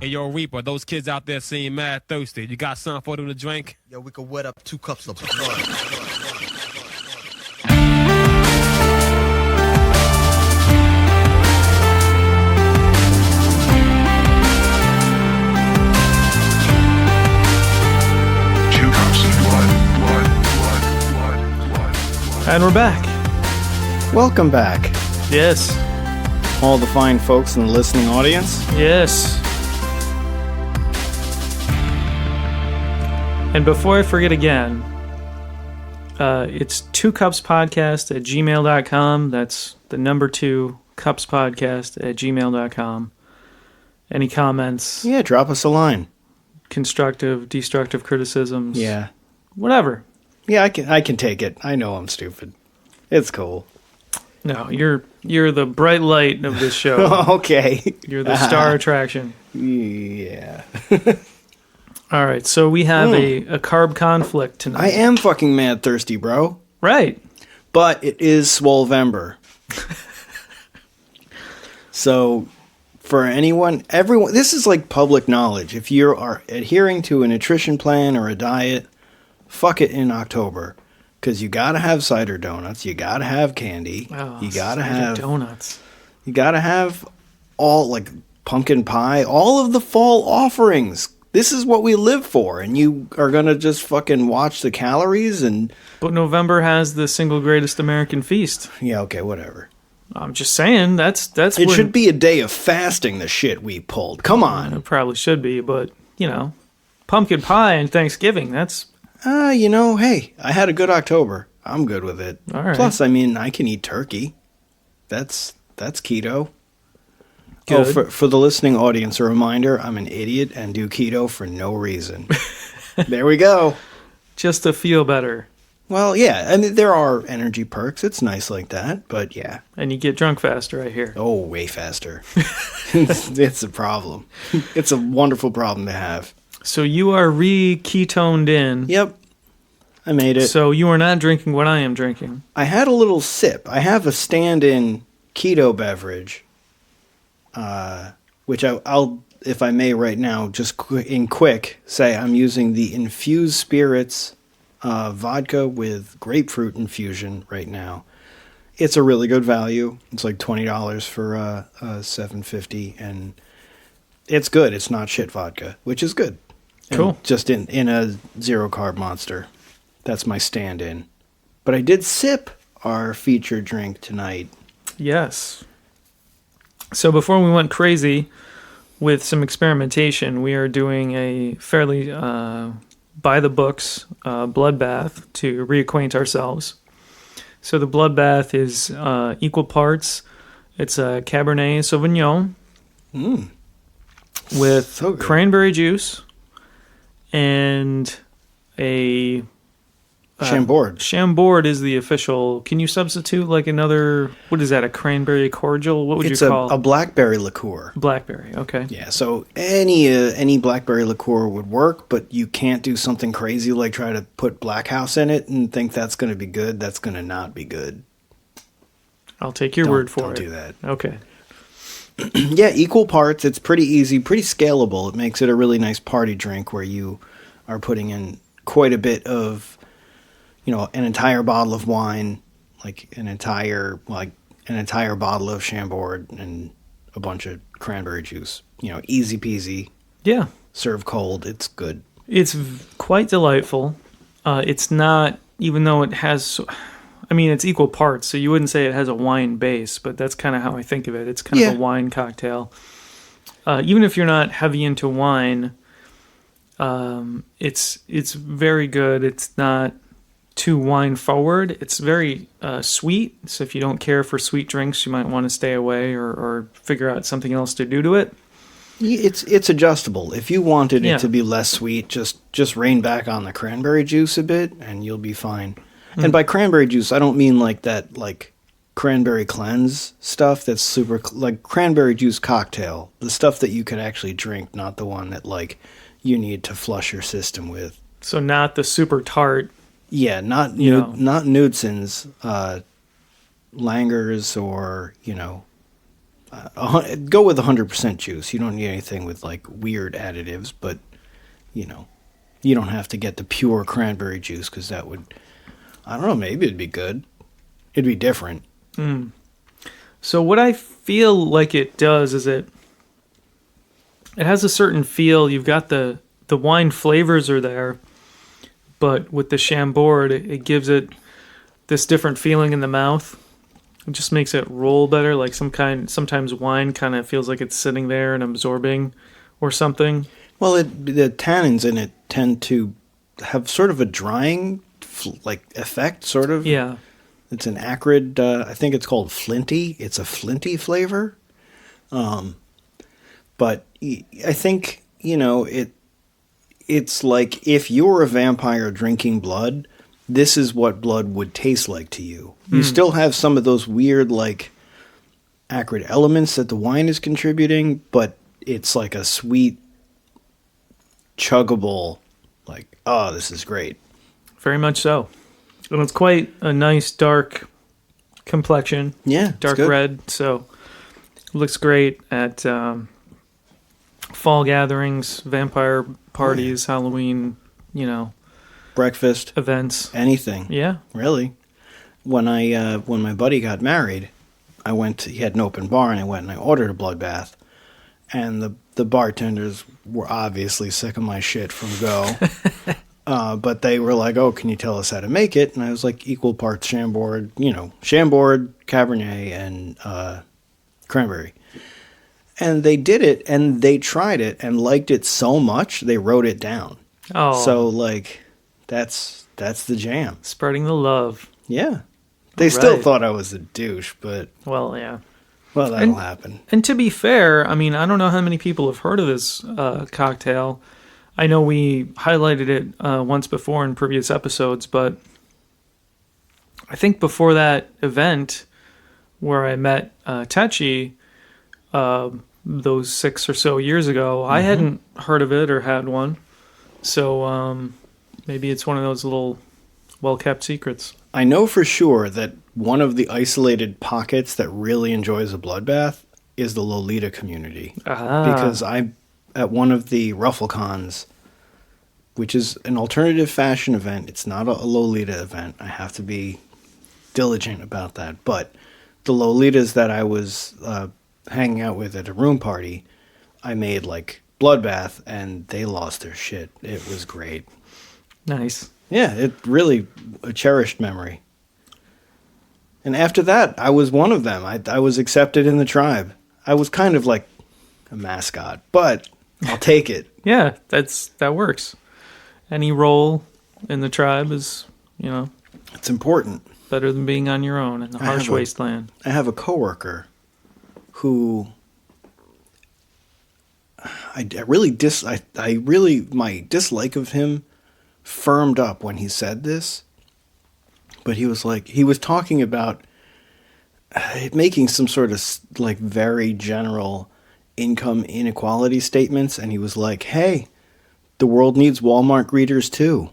Hey, yo, Reaper, those kids out there seem mad thirsty. You got something for them to drink? Yo, we could wet up 2 cups of blood. And we're back. Welcome back, Yes. all the fine folks in the listening audience. Yes. And before I forget again, it's 2cupspodcast@gmail.com. That's the number 2 cupspodcast@gmail.com. Any comments, Yeah, drop us a line. constructive, destructive criticisms? Yeah. Whatever. Yeah, I can take it. I know I'm stupid. It's cool. No, you're the bright light of this show. Okay. You're the star attraction. Yeah. All right, so we have a carb conflict tonight. I am fucking mad thirsty, bro. Right. But it is Swolvember. So, for everyone, this is like public knowledge. If you are adhering to a nutrition plan or a diet, fuck it in October. Because you gotta have cider donuts, you gotta have candy, Oh, you gotta cider have donuts. You gotta have all, like, pumpkin pie, all of the fall offerings. This is what we live for, and you are gonna just fucking watch the calories and... But November has the single greatest American feast. Yeah, okay, whatever. I'm just saying, that's It should be a day of fasting, the shit we pulled. Come on. It probably should be, but, pumpkin pie and Thanksgiving, that's... Hey, I had a good October. I'm good with it. All right. Plus, I can eat turkey. That's keto. Good. Oh, for the listening audience, a reminder, I'm an idiot and do keto for no reason. There we go. Just to feel better. Well, yeah, I mean, there are energy perks. It's nice like that, but yeah. And you get drunk faster, I hear. Oh, way faster. It's a problem. It's a wonderful problem to have. So you are re-ketoned in. Yep. I made it. So you are not drinking what I am drinking. I had a little sip. I have a stand-in keto beverage, which I'll, if I may right now, just quick, say I'm using the infused spirits vodka with grapefruit infusion right now. It's a really good value. It's like $20 for $7.50, and it's good. It's not shit vodka, which is good. Cool. And just in a zero-carb monster. That's my stand-in. But I did sip our featured drink tonight. Yes. So before we went crazy with some experimentation, we are doing a fairly by-the-books bloodbath to reacquaint ourselves. So the bloodbath is equal parts. It's a Cabernet Sauvignon with So good. cranberry juice and a... Chambord. Chambord is the official... Can you substitute like another... What is that, a cranberry cordial? What would you call It's a blackberry liqueur. Blackberry, okay. Yeah, so any blackberry liqueur would work, but you can't do something crazy like try to put Black House in it and think that's going to be good. That's going to not be good. I'll take your word for Don't it. do that. Okay. Yeah, equal parts. It's pretty easy, pretty scalable. It makes it a really nice party drink where you are putting in quite a bit of, an entire bottle of wine, like an entire bottle of Chambord and a bunch of cranberry juice. Easy peasy. Yeah. Serve cold. It's good. It's quite delightful. It's not, even though it has... it's equal parts, so you wouldn't say it has a wine base, but that's kind of how I think of it. It's kind of a wine cocktail. Even if you're not heavy into wine, it's very good. It's not too wine forward. It's very sweet, so if you don't care for sweet drinks, you might want to stay away or figure out something else to do to it. It's adjustable. If you wanted it to be less sweet, just rein back on the cranberry juice a bit, and you'll be fine. And by cranberry juice, I don't mean like that, like cranberry cleanse stuff that's super, like cranberry juice cocktail. The stuff that you could actually drink, not the one that like you need to flush your system with. So not the super tart. Yeah, not Knudsen's, Langer's, or Go with 100% juice. You don't need anything with like weird additives, but you don't have to get the pure cranberry juice because that would, I don't know, maybe it'd be good. It'd be different. So what I feel like it does is it has a certain feel. You've got the wine flavors are there, but with the Chambord, it gives it this different feeling in the mouth. It just makes it roll better. Like sometimes wine kind of feels like it's sitting there and absorbing or something. Well, the tannins in it tend to have sort of a drying like effect, sort of. Yeah. It's an acrid, I think it's called flinty. It's a flinty flavor. But I think, it's like if you're a vampire drinking blood, this is what blood would taste like to you. You still have some of those weird, like, acrid elements that the wine is contributing, but it's like a sweet, chuggable, like, oh, this is great. Very much so. And it's quite a nice dark complexion. Yeah, dark red. So it looks great at fall gatherings, vampire parties, Halloween, breakfast events, anything. Yeah, really. When my buddy got married, he had an open bar, and I went and I ordered a bloodbath, and the bartenders were obviously sick of my shit from go. But they were like, oh, can you tell us how to make it? And I was like, equal parts Chambord, Chambord, Cabernet, and Cranberry. And they did it, and they tried it, and liked it so much, they wrote it down. Oh. So, like, that's the jam. Spreading the love. Yeah. They still thought I was a douche, but... Well, yeah. Well, that'll happen. And to be fair, I mean, I don't know how many people have heard of this cocktail. I know we highlighted it once before in previous episodes, but I think before that event where I met Techi those 6 or so years ago, I hadn't heard of it or had one. So maybe it's one of those little well-kept secrets. I know for sure that one of the isolated pockets that really enjoys a bloodbath is the Lolita community. Because at one of the RuffleCons, which is an alternative fashion event. It's not a Lolita event. I have to be diligent about that. But the Lolitas that I was hanging out with at a room party, I made like bloodbath, and they lost their shit. It was great. Nice. Yeah, it really a cherished memory. And after that, I was one of them. I was accepted in the tribe. I was kind of like a mascot, but I'll take it. Yeah, that works. Any role in the tribe is, it's important. Better than being on your own in the harsh wasteland. I have a coworker who my dislike of him firmed up when he said this. But he was talking about making some sort of like very general income inequality statements, and he was like, hey, the world needs Walmart greeters too.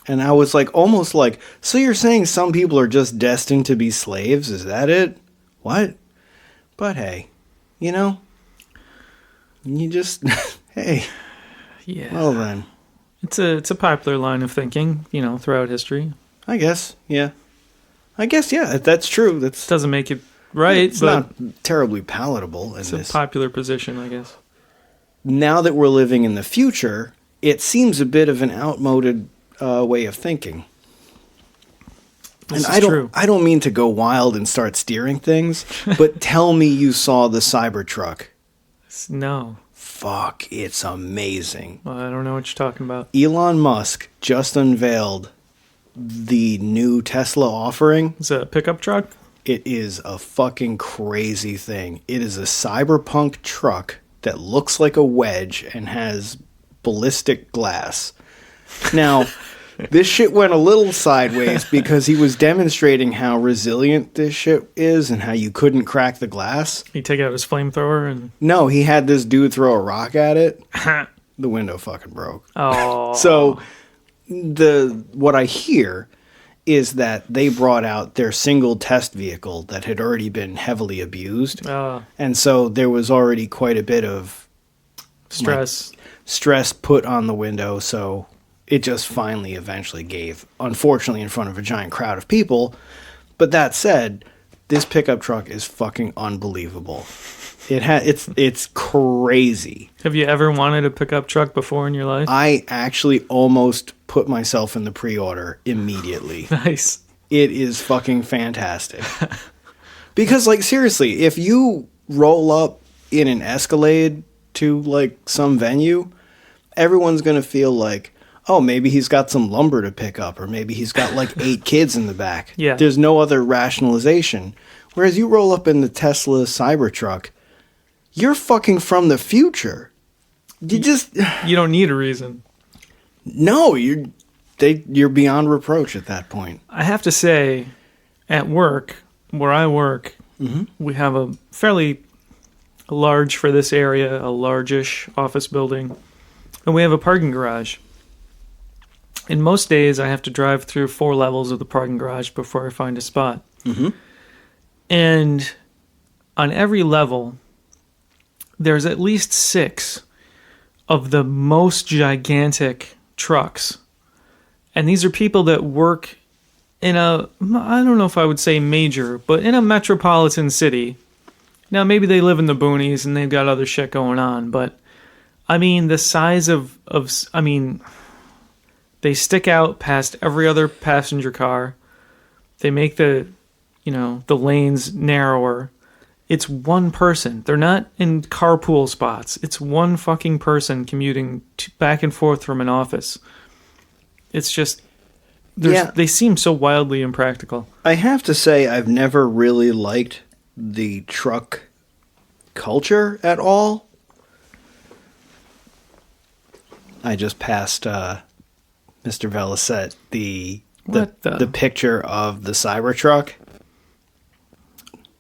And I was like, almost like, so you're saying some people are just destined to be slaves? Is that it? What? But hey, you just, hey. Yeah. Well then. It's a popular line of thinking, throughout history. I guess, yeah. That's true. That doesn't make it right. It's not terribly palatable. It's a popular position, I guess. Now that we're living in the future, it seems a bit of an outmoded way of thinking. This is true. I don't mean to go wild and start steering things, but tell me you saw the Cybertruck. No. Fuck, it's amazing. Well, I don't know what you're talking about. Elon Musk just unveiled the new Tesla offering. Is it a pickup truck? It is a fucking crazy thing. It is a cyberpunk truck that looks like a wedge and has ballistic glass. Now, this shit went a little sideways because he was demonstrating how resilient this shit is and how you couldn't crack the glass. He take out his flamethrower and... No, he had this dude throw a rock at it. The window fucking broke. Oh. So, what I hear is that they brought out their single test vehicle that had already been heavily abused. And so there was already quite a bit of stress put on the window. So it just finally eventually gave, unfortunately, in front of a giant crowd of people. But that said, this pickup truck is fucking unbelievable. It's crazy. Have you ever wanted a pickup truck before in your life? I actually almost put myself in the pre-order immediately. Nice. It is fucking fantastic. Because, like, seriously, if you roll up in an Escalade to, like, some venue, everyone's going to feel like, oh, maybe he's got some lumber to pick up, or maybe he's got, like, 8 kids in the back. Yeah. There's no other rationalization. Whereas you roll up in the Tesla Cybertruck, you're fucking from the future. You don't need a reason. No, you're beyond reproach at that point. I have to say, at work, where I work, we have a fairly large, for this area, a largish office building. And we have a parking garage. And most days I have to drive through 4 levels of the parking garage before I find a spot. Mm-hmm. And on every level, there's at least 6 of the most gigantic trucks. And these are people that work in I don't know if I would say major, but in a metropolitan city. Now, maybe they live in the boonies and they've got other shit going on, but I mean, the size of they stick out past every other passenger car. They make the lanes narrower. It's one person. They're not in carpool spots. It's one fucking person commuting back and forth from an office. It's just, they seem so wildly impractical. I have to say, I've never really liked the truck culture at all. I just passed Mr. Velicet the picture of the Cybertruck.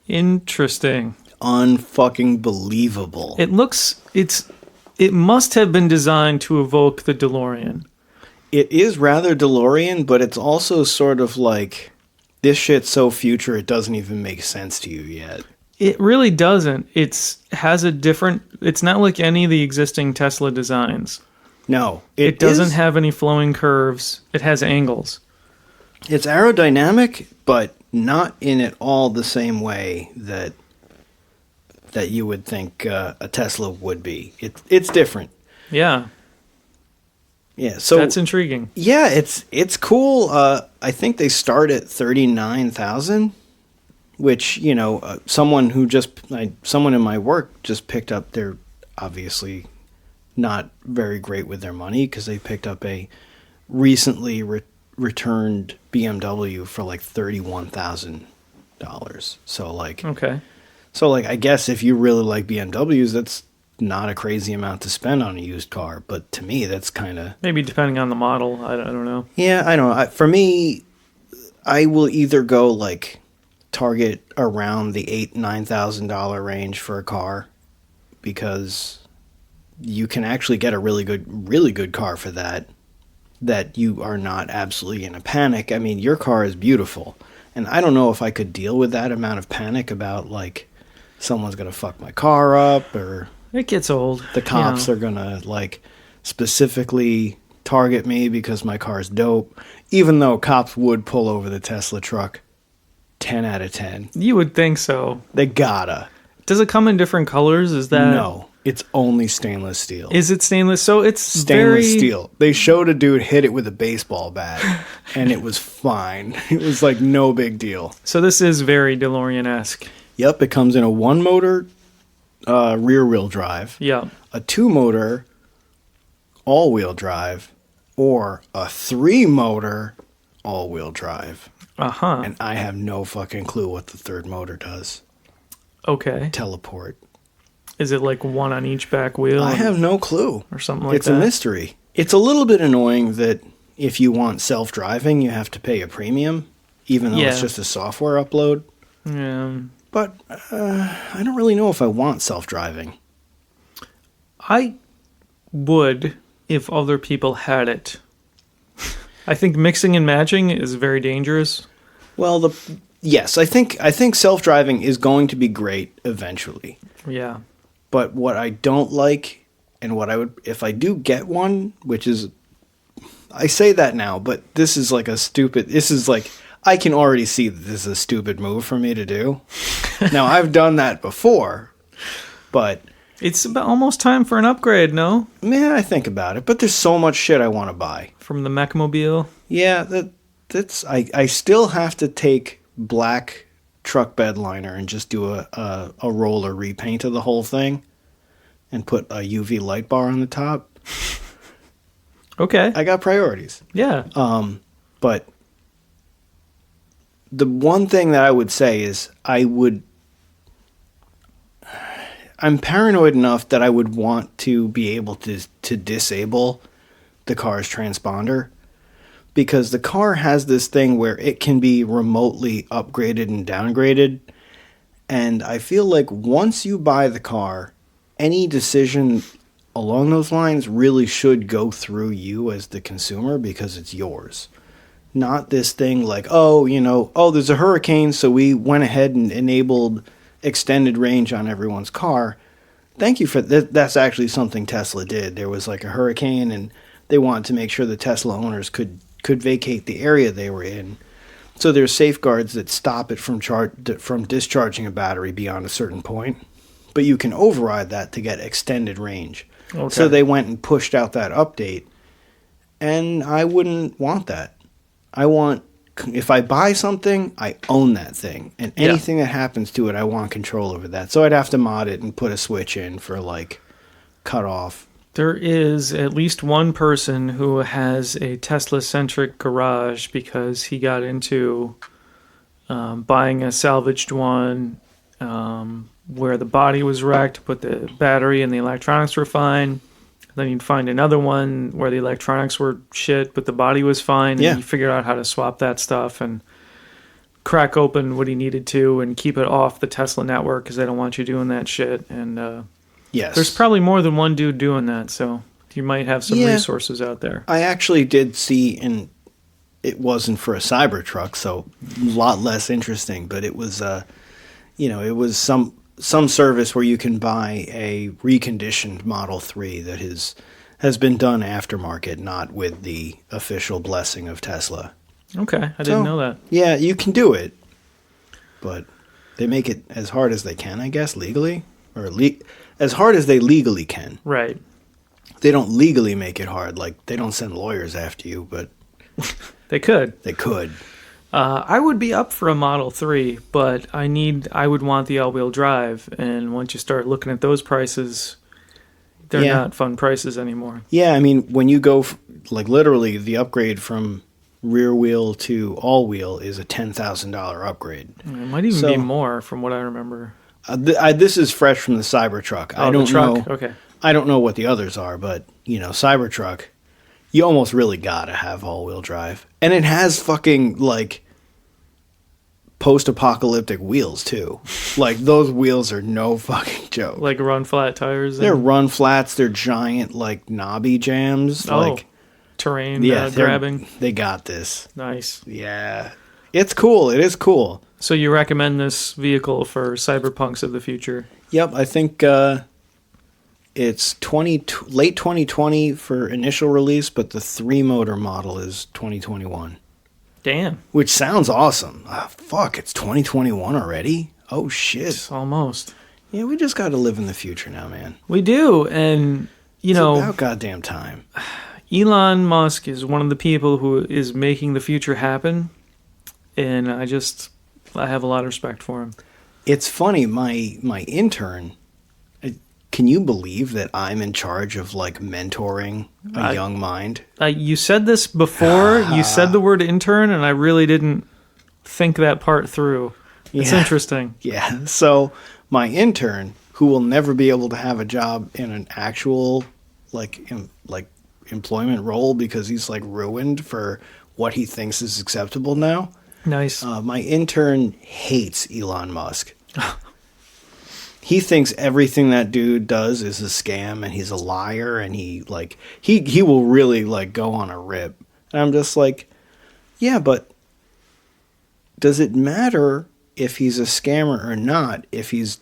Interesting. Unfucking believable. It must have been designed to evoke the DeLorean. It is rather DeLorean, but it's also sort of like, this shit's so future it doesn't even make sense to you yet. It really doesn't. It's not like any of the existing Tesla designs. No. It doesn't have any flowing curves. It has angles. It's aerodynamic, but not in at all the same way that you would think a Tesla would be. It's different. Yeah. Yeah, so that's intriguing. Yeah, it's cool. I think they start at 39,000, which, someone in my work just picked up. They're obviously not very great with their money because they picked up a recently returned BMW for like $31,000. So okay. So I guess if you really like BMWs, that's not a crazy amount to spend on a used car, but to me that's kind of, maybe depending on the model. I don't know. Yeah, I don't know. For me, I will either go target around the $8,000-9,000 range for a car, because you can actually get a really good car for that you are not absolutely in a panic. I mean, your car is beautiful, and I don't know if I could deal with that amount of panic about someone's gonna fuck my car up, or it gets old. The cops are gonna specifically target me because my car's dope, even though cops would pull over the Tesla truck 10 out of 10. You would think so. They gotta. Does it come in different colors? Is that... No, it's only stainless steel. Is it stainless? So it's stainless steel. They showed a dude hit it with a baseball bat, and it was fine. It was no big deal. So this is very DeLorean-esque. Yep, it comes in a 1-motor rear-wheel drive, yeah, a 2-motor all-wheel drive, or a 3-motor all-wheel drive. Uh-huh. And I have no fucking clue what the third motor does. Okay. Teleport. Is it one on each back wheel? I have no clue. Or something like that? It's a mystery. It's a little bit annoying that if you want self-driving, you have to pay a premium, even though it's just a software upload. Yeah. But I don't really know if I want self-driving. I would if other people had it. I think mixing and matching is very dangerous. Well, yes, I think self-driving is going to be great eventually. Yeah. But what I don't like, and what I would, if I do get one, which is, I say that now, but this is like I can already see that this is a stupid move for me to do. Now, I've done that before, but... It's about almost time for an upgrade, no? Man, I think about it, but there's so much shit I want to buy. From the Mechmobile? Yeah, that's... I still have to take black truck bed liner and just do a roller repaint of the whole thing and put a UV light bar on the top. Okay. I got priorities. Yeah. But the one thing that I would say is I'm paranoid enough that I would want to be able to disable the car's transponder, because the car has this thing where it can be remotely upgraded and downgraded. And I feel like once you buy the car, any decision along those lines really should go through you as the consumer, because it's yours. Not this thing like, there's a hurricane, so we went ahead and enabled extended range on everyone's car. Thank you for that. That's actually something Tesla did. There was like a hurricane, and they wanted to make sure the Tesla owners could vacate the area they were in. So there's safeguards that stop it from discharging a battery beyond a certain point, but you can override that to get extended range. Okay. So they went and pushed out that update, and I wouldn't want that. If I buy something, I own that thing, and anything that happens to it, I want control over that. So I'd have to mod it and put a switch in for like cut off. There is at least one person who has a Tesla-centric garage because he got into buying a salvaged one where the body was wrecked, but the battery and the electronics were fine. Then you'd find another one where the electronics were shit, but the body was fine. Yeah. And he figured out how to swap that stuff and crack open what he needed to and keep it off the Tesla network because they don't want you doing that shit. And yes, there's probably more than one dude doing that, so you might have some resources out there. I actually did see, and it wasn't for a Cybertruck, so a lot less interesting, but it was, it was some service where you can buy a reconditioned Model 3 that has been done aftermarket, not with the official blessing of Tesla. Okay, I didn't know that. Yeah, you can do it, but they make it as hard as they can, I guess, legally, or as hard as they legally can. Right. They don't legally make it hard, like they don't send lawyers after you, but they could. They could. I would be up for a Model 3, but I would want the all-wheel drive, and once you start looking at those prices, they're not fun prices anymore. Yeah, I mean, when you go, literally, the upgrade from rear wheel to all-wheel is a $10,000 upgrade. It might even be more, from what I remember. This is fresh from the Cybertruck. Oh, the truck? Okay. I don't know what the others are, but, Cybertruck, you almost really gotta have all-wheel drive. And it has fucking, post-apocalyptic wheels, too. Those wheels are no fucking joke. Like run-flat tires? They're run-flats. They're giant, knobby jams. Terrain grabbing. They got this. Nice. Yeah. It's cool. It is cool. So you recommend this vehicle for cyberpunks of the future? Yep. I think it's late 2020 for initial release, but the 3-motor model is 2021. Damn. Which sounds awesome. Fuck, it's 2021 already? Oh, shit. It's almost. Yeah, we just got to live in the future now, man. We do, and, it's about goddamn time. Elon Musk is one of the people who is making the future happen, and I have a lot of respect for him. It's funny, my intern, can you believe that I'm in charge of mentoring a young mind? You said this before. You said the word intern, and I really didn't think that part through. It's interesting. Yeah. So my intern, who will never be able to have a job in an actual employment role because he's ruined for what he thinks is acceptable now. Nice. My intern hates Elon Musk. He thinks everything that dude does is a scam, and he's a liar, and he will really go on a rip And I'm just like, yeah, but does it matter if he's a scammer or not? If he's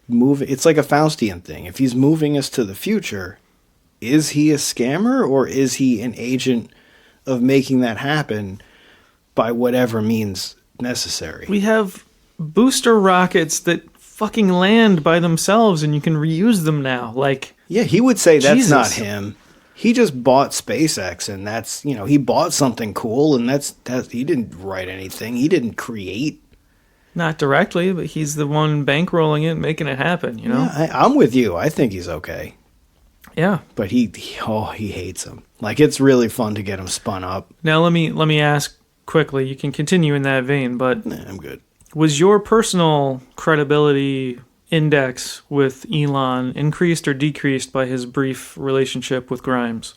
moving, it's like a Faustian thing. If he's moving us to the future, is he a scammer or is he an agent of making that happen by whatever means necessary? We have booster rockets that fucking land by themselves and you can reuse them now. Like, yeah, he would say that's Jesus. not him. He just bought SpaceX, and that's, he bought something cool, and that's he didn't write anything. He didn't create. Not directly, but he's the one bankrolling it, making it happen, Yeah, I'm with you. I think he's okay. Yeah. But he hates him. Like, it's really fun to get him spun up. Now let me ask quickly. You can continue in that vein, but I'm good. Was your personal credibility index with Elon increased or decreased by his brief relationship with Grimes?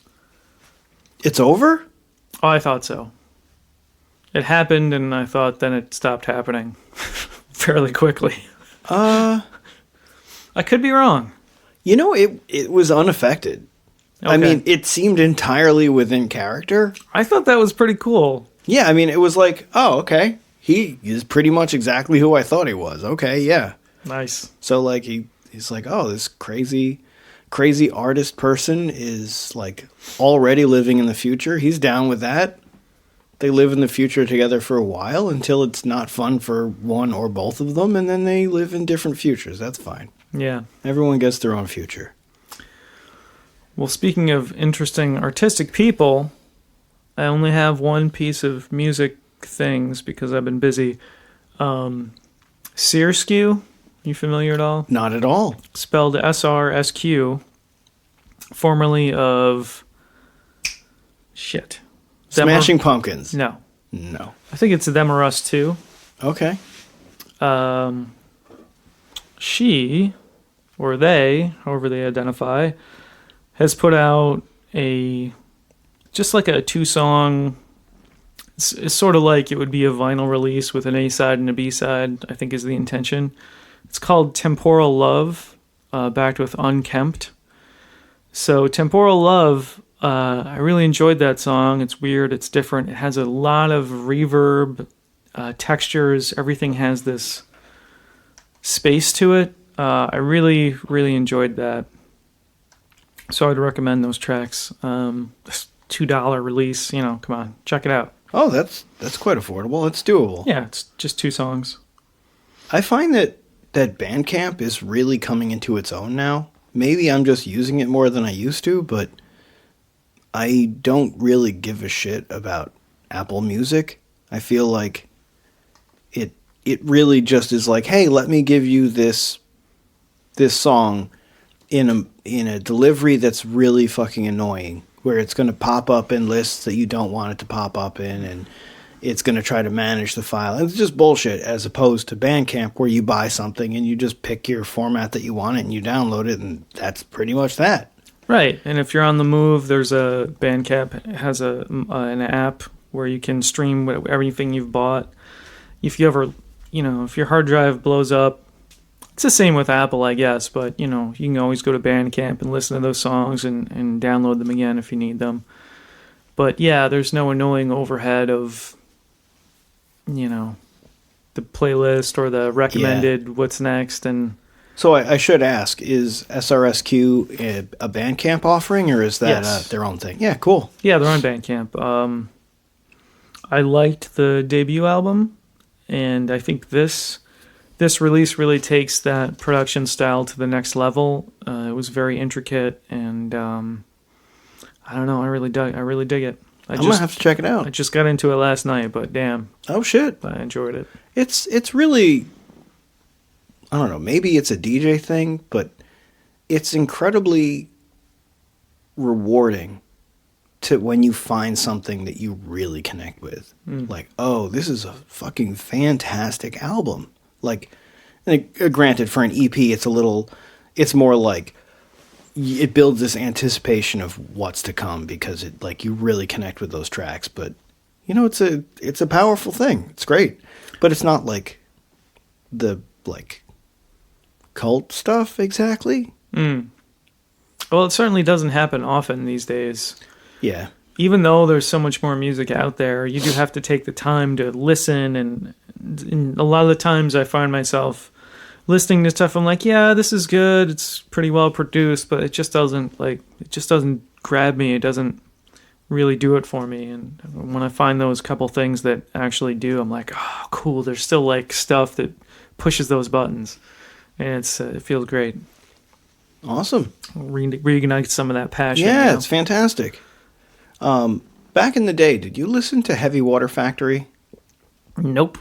It's over? Oh, I thought so. It happened, and I thought then it stopped happening fairly quickly. I could be wrong. It was unaffected. Okay. I mean, it seemed entirely within character. I thought that was pretty cool. Yeah, I mean, it was like, oh, okay. He is pretty much exactly who I thought he was. Okay, yeah. Nice. So, like, he's like, oh, this crazy artist person is, like, already living in the future. He's down with that. They live in the future together for a while until it's not fun for one or both of them, and then they live in different futures. That's fine. Yeah. Everyone gets their own future. Well, speaking of interesting artistic people, I only have one piece of music things because I've been busy. Searskew, you familiar at all? Not at all. Spelled SRSQ, formerly of Smashing Pumpkins. No. I think it's Them or Us too. Okay. She, or they, however they identify, has put out just like a 2-song. It's sort of like it would be a vinyl release with an A-side and a B-side, I think is the intention. It's called Temporal Love, backed with Unkempt. So Temporal Love, I really enjoyed that song. It's weird, it's different. It has a lot of reverb, textures. Everything has this space to it. I really, really enjoyed that. So I'd recommend those tracks. This $2 release, come on, check it out. Oh, that's quite affordable. It's doable. Yeah, it's just 2 songs. I find that Bandcamp is really coming into its own now. Maybe I'm just using it more than I used to, but I don't really give a shit about Apple Music. I feel like it really just is like, hey, let me give you this song in a delivery that's really fucking annoying, where it's going to pop up in lists that you don't want it to pop up in, and it's going to try to manage the file. It's just bullshit, as opposed to Bandcamp, where you buy something and you just pick your format that you want it and you download it, and that's pretty much that. Right, and if you're on the move, there's a Bandcamp has an app where you can stream everything you've bought. If you ever, if your hard drive blows up, it's the same with Apple, I guess, but, you can always go to Bandcamp and listen to those songs and download them again if you need them. But, yeah, there's no annoying overhead of, the playlist or the recommended what's next. And so I should ask, is SRSQ a Bandcamp offering, or is that their own thing? Yeah, cool. Yeah, they're on Bandcamp. I liked the debut album, and I think this release really takes that production style to the next level. It was very intricate, and I don't know. I really dig it. I'm gonna have to check it out. I just got into it last night, but damn. Oh shit! I enjoyed it. It's really, I don't know. Maybe it's a DJ thing, but it's incredibly rewarding to when you find something that you really connect with. Like, oh, this is a fucking fantastic album. Like, granted, for an EP, it's more like it builds this anticipation of what's to come because it, like, you really connect with those tracks. But, it's a powerful thing. It's great. But it's not like the, like, cult stuff exactly. Well, it certainly doesn't happen often these days. Yeah. even though there's so much more music out there, you do have to take the time to listen. And a lot of the times I find myself listening to stuff. I'm like, yeah, this is good. It's pretty well produced, but it just doesn't grab me. It doesn't really do it for me. And when I find those couple things that actually do, I'm like, oh, cool. There's still like stuff that pushes those buttons, and it feels great. Awesome. Reignite some of that passion. Yeah, it's fantastic. Back in the day, did you listen to Heavy Water Factory? Nope.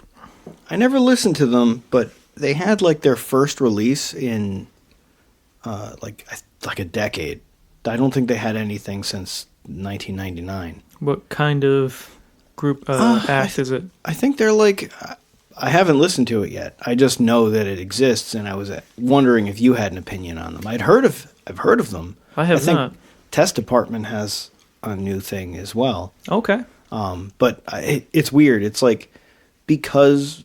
I never listened to them, but they had like their first release in like a decade. I don't think they had anything since 1999. What kind of group act is it? I think they're like, I haven't listened to it yet. I just know that it exists, and I was wondering if you had an opinion on them. I've heard of them. I think not. Test Department has a new thing as well. Okay. But it's weird. It's like, because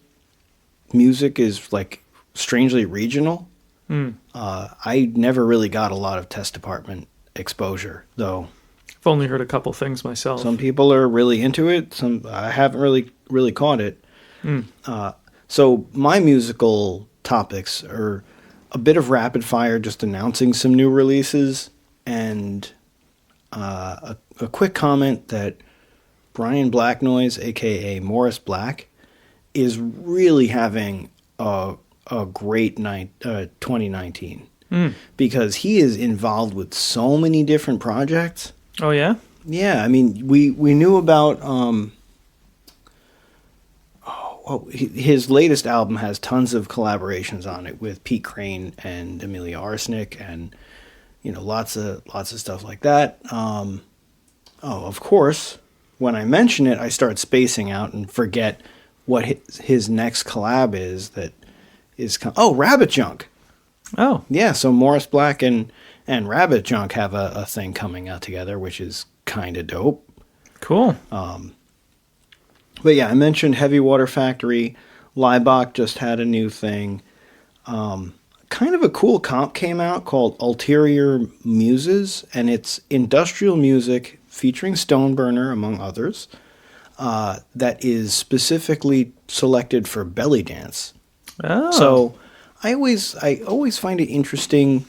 music is like strangely regional, I never really got a lot of Test Department exposure, though. I've only heard a couple things myself. Some people are really into it. Some I haven't really caught it. So my musical topics are a bit of rapid fire, just announcing some new releases, and a quick comment that Brian Blacknoise, aka Morris Black, is really having a great 2019 because he is involved with so many different projects. Oh yeah? Yeah, I mean, we knew about his latest album has tons of collaborations on it with Pete Crane and Amelia Arsenic, and lots of stuff like that. Of course, when I mention it, I start spacing out and forget what his next collab is. Rabbit Junk. Oh yeah, so Morris Black and Rabbit Junk have a thing coming out together, which is kind of dope. Cool. But yeah, I mentioned Heavy Water Factory. Laibach just had a new thing. Kind of a cool comp came out called Ulterior Muses, and it's industrial music featuring Stoneburner, among others, that is specifically selected for belly dance. Oh. So I always find it interesting,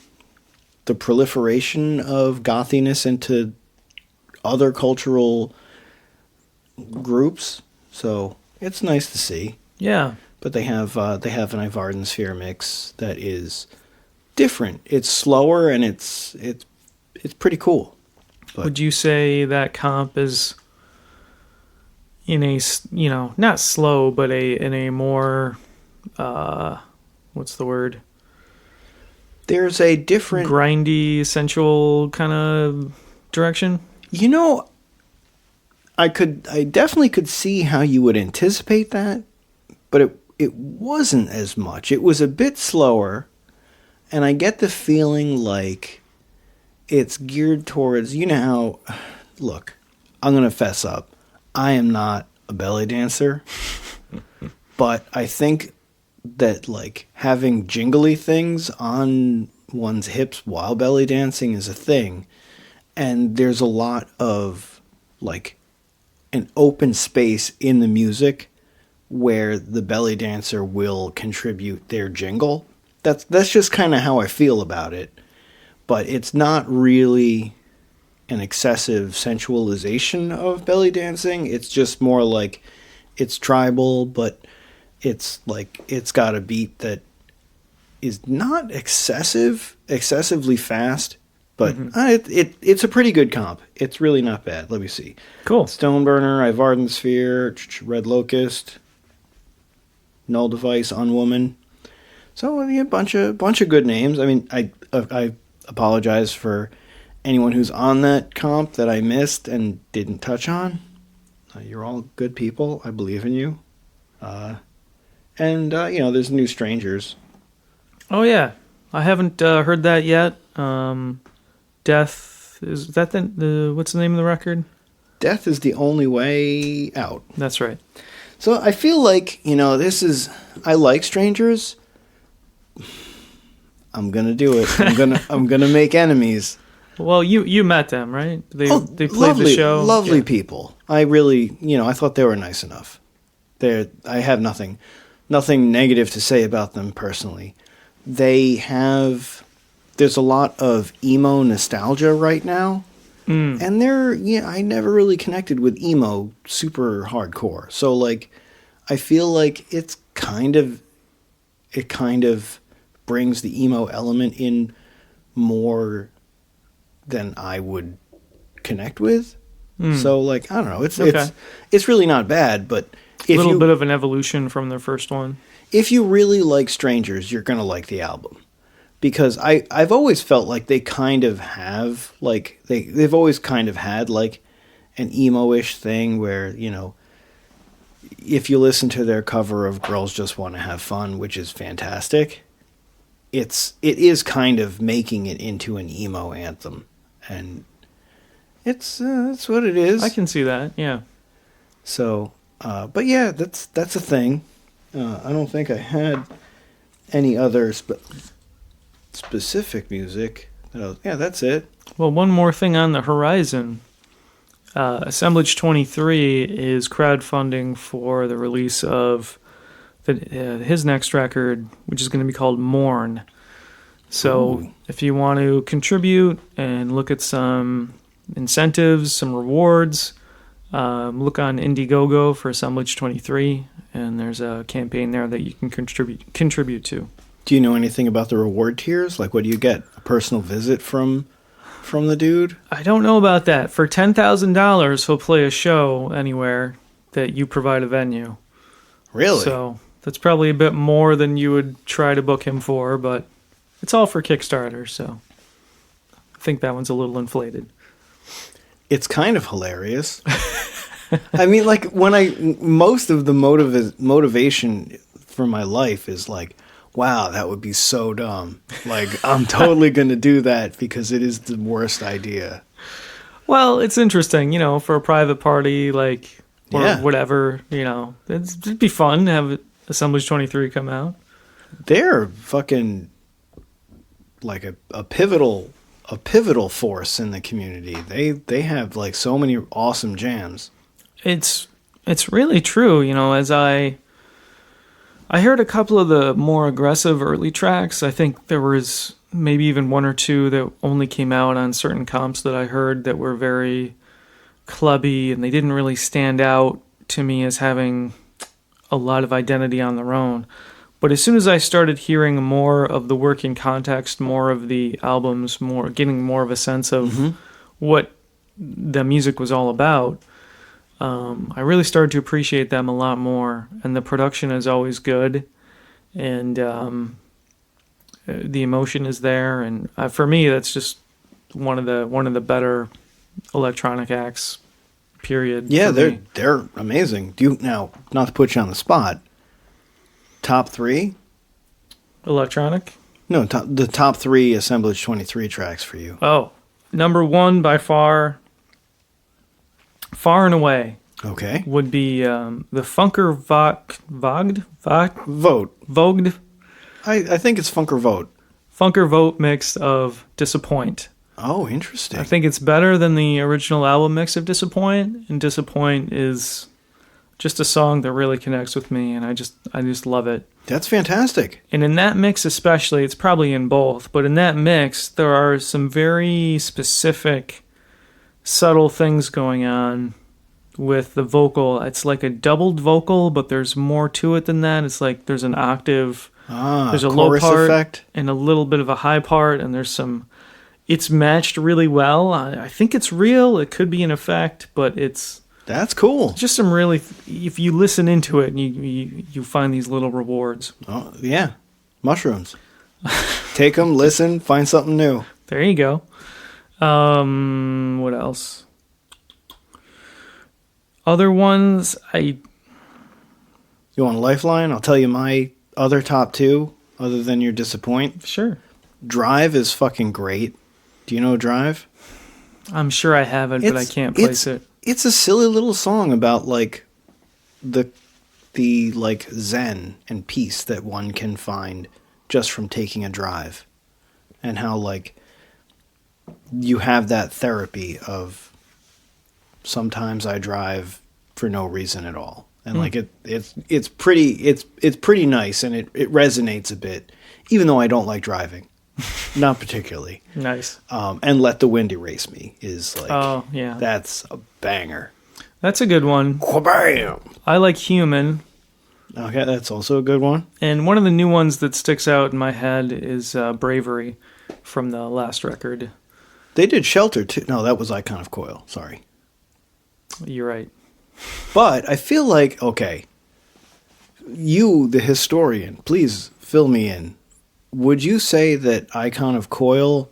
the proliferation of gothiness into other cultural groups. So it's nice to see. Yeah. But they have an Av3nture mix that is different. It's slower, and it's pretty cool. But would you say that comp is in a, not slow, but in a more what's the word? There's a different grindy, sensual kind of direction? I definitely could see how you would anticipate that, but it wasn't as much. It was a bit slower, and I get the feeling like it's geared towards, how, look, I'm going to fess up. I am not a belly dancer, but I think that like having jingly things on one's hips while belly dancing is a thing, and there's a lot of like an open space in the music where the belly dancer will contribute their jingle. That's just kind of how I feel about it. But it's not really an excessive sensualization of belly dancing. It's just more like it's tribal, but it's like it's got a beat that is not excessively fast. But it's a pretty good comp. It's really not bad. Let me see. Cool. Stoneburner, Av3nture, Red Locust, Null Device, Unwoman. So a bunch of good names. I mean, I apologize for anyone who's on that comp that I missed and didn't touch on. You're all good people. I believe in you. And there's New Strangers. Oh yeah, I haven't heard that yet. Death, is that the what's the name of the record? Death is the Only Way Out. That's right. So I feel like, I like Strangers. I'm going to do it. I'm going to make enemies. Well, you met them, right? They played lovely, the show. Lovely people. I really, I thought they were nice enough. I have nothing negative to say about them personally. There's a lot of emo nostalgia right now. And I never really connected with emo super hardcore. So like, I feel like it kind of brings the emo element in more than I would connect with. So like, I don't know. It's really not bad, but a little bit of an evolution from their first one. If you really like Strangers, you're gonna like the album. Because I've always felt like they kind of have, like, they've always kind of had, like, an emo-ish thing where, if you listen to their cover of Girls Just Want to Have Fun, which is fantastic, it is kind of making it into an emo anthem. And it's what it is. I can see that, yeah. So, but yeah, that's a thing. I don't think I had any other... specific music. That's it. Well, one more thing on the horizon. Assemblage 23 is crowdfunding for the release of his next record, which is going to be called Mourn. So if you want to contribute and look at some incentives, some rewards, look on Indiegogo for Assemblage 23, and there's a campaign there that you can contribute to. Do you know anything about the reward tiers? Like, what do you get? A personal visit from the dude? I don't know about that. For $10,000, he'll play a show anywhere that you provide a venue. Really? So that's probably a bit more than you would try to book him for, but it's all for Kickstarter, so I think that one's a little inflated. It's kind of hilarious. I mean, like, most of the motivation for my life is like, wow, that would be so dumb. Like, I'm totally going to do that because it is the worst idea. Well, it's interesting, for a private party, like, or whatever, it'd be fun to have Assemblage 23 come out. They're fucking like a pivotal force in the community. They have like so many awesome jams. It's really true, as I heard a couple of the more aggressive early tracks. I think there was maybe even one or two that only came out on certain comps that I heard that were very clubby, and they didn't really stand out to me as having a lot of identity on their own. But as soon as I started hearing more of the working context, more of the albums, getting more of a sense of what the music was all about, I really started to appreciate them a lot more, and the production is always good, and the emotion is there, and for me, that's just one of the better electronic acts. Period. Yeah, they're amazing. Do you now, not to put you on the spot, top 3 electronic? No, the top 3 Assemblage 23 tracks for you. Oh, number 1 by far and away, okay, would be the Funker Vogued. I think it's Funker Vote. Funker Vote mix of Disappoint. Oh, interesting. I think it's better than the original album mix of Disappoint, and Disappoint is just a song that really connects with me, and I just love it. That's fantastic. And in that mix especially, it's probably in both, but in that mix, there are some very specific, subtle things going on with the vocal. It's like a doubled vocal, but there's more to it than that. It's like there's an octave, there's a low part, effect, and a little bit of a high part, and there's some... It's matched really well. I think it's real. It could be an effect, but that's cool. Just some really... If you listen into it, and you find these little rewards. Oh, yeah. Mushrooms. Take them, listen, find something new. There you go. What else? Other ones, You want a lifeline? I'll tell you my other top 2, other than your Disappoint. Sure. Drive is fucking great. Do you know Drive? I'm sure I have it, but I can't place it. It's a silly little song about like the like zen and peace that one can find just from taking a drive, and how like you have that therapy of sometimes I drive for no reason at all. And like it's pretty nice, and it resonates a bit, even though I don't like driving. Not particularly. Nice. And Let the Wind Erase Me is like, oh, yeah. That's a banger. That's a good one. Bam! I like Human. Okay, that's also a good one. And one of the new ones that sticks out in my head is Bravery from the last record. They did Shelter too. No, that was Icon of Coil. Sorry. You're right. But I feel like, okay, you, the historian, please fill me in. Would you say that Icon of Coil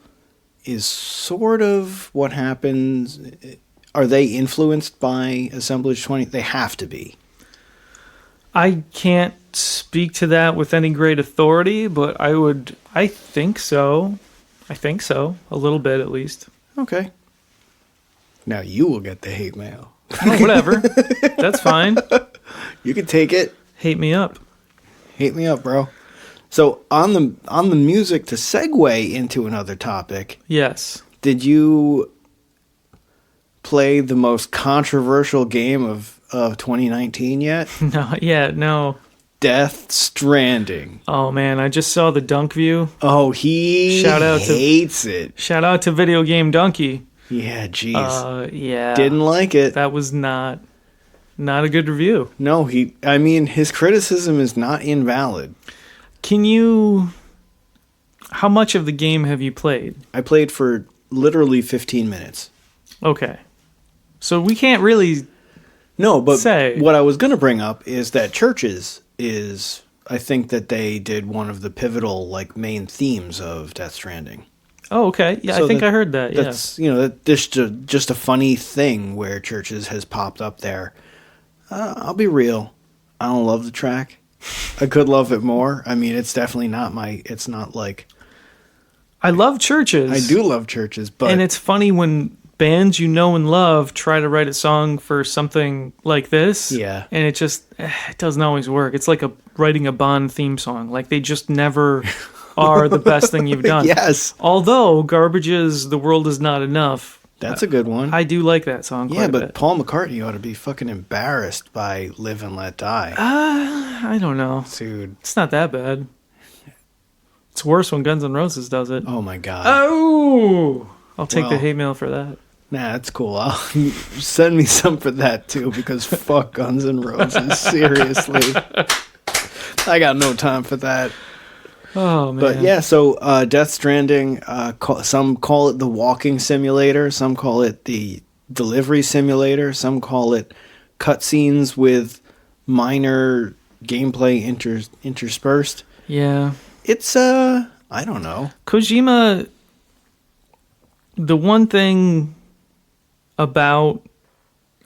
is sort of what happens? Are they influenced by Assemblage 20? They have to be. I can't speak to that with any great authority, but I think so. I think so. A little bit, at least. Okay. Now you will get the hate mail. Oh, whatever. That's fine. You can take it. Hate me up. Hate me up, bro. So on the music, to segue into another topic. Yes. Did you play the most controversial game of 2019 yet? No, yeah, no. Death Stranding. Oh man, I just saw the Dunk View. Oh, he hates it. Shout out to Video Game Donkey. Yeah, jeez. Yeah. Didn't like it. That was not a good review. No, his criticism is not invalid. How much of the game have you played? I played for literally 15 minutes. Okay. So we can't really say. What I was going to bring up is that Churches is, I think that they did one of the pivotal main themes of Death Stranding. Oh, okay. Yeah, so I think I heard that. That's, just a funny thing where Churches has popped up there. I'll be real. I don't love the track. I could love it more. I mean, it's definitely not it's not like... I love Churches. I do love Churches, but... And it's funny when bands you know and love try to write a song for something like this. Yeah. And it just, it doesn't always work. It's like writing a Bond theme song. Like, they just never are the best thing you've done. Yes. Although, Garbage's The World Is Not Enough... That's a good one. I do like that song quite a bit. Yeah, but Paul McCartney ought to be fucking embarrassed by Live and Let Die. I don't know. Dude. It's not that bad. It's worse when Guns N' Roses does it. Oh, my God. Oh! I'll take the hate mail for that. Nah, that's cool. Send me some for that, too, because fuck Guns N' Roses. Seriously. I got no time for that. Oh, man. But yeah, so Death Stranding, some call it the walking simulator, some call it the delivery simulator, some call it cutscenes with minor gameplay interspersed. Yeah. It's, I don't know. Kojima, the one thing about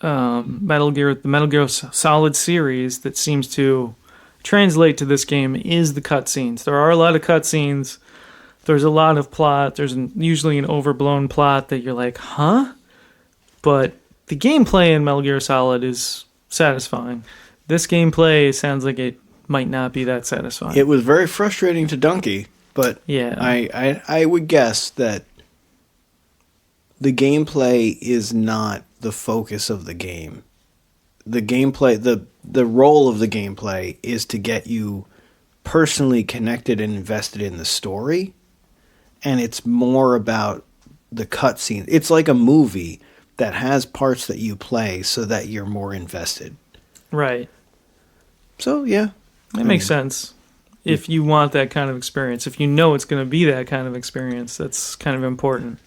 the Metal Gear Solid series that seems to translate to this game is the cutscenes. There are a lot of cutscenes. There's a lot of plot. There's usually an overblown plot that you're like, huh? But the gameplay in Metal Gear Solid is satisfying. This gameplay sounds like it might not be that satisfying. It was very frustrating to Donkey, but yeah, I would guess that the gameplay is not the focus of the game. The gameplay, the role of the gameplay is to get you personally connected and invested in the story, and it's more about the cutscene. It's like a movie that has parts that you play so that you're more invested. Right. So, yeah. That makes sense. If you want that kind of experience, if you know it's going to be that kind of experience, that's kind of important.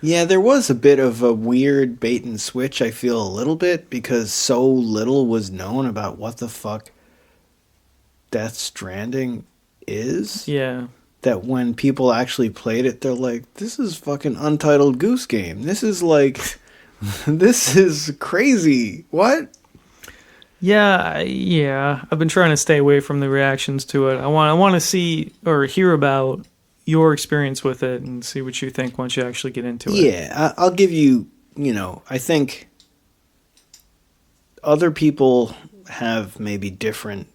Yeah, there was a bit of a weird bait and switch, I feel a little bit, because so little was known about what the fuck Death Stranding is. Yeah. That when people actually played it, they're like, this is fucking Untitled Goose Game. This is like, this is crazy. What? Yeah. I've been trying to stay away from the reactions to it. I want to see or hear about your experience with it and see what you think once you actually get into it. Yeah, I'll give you, I think other people have maybe different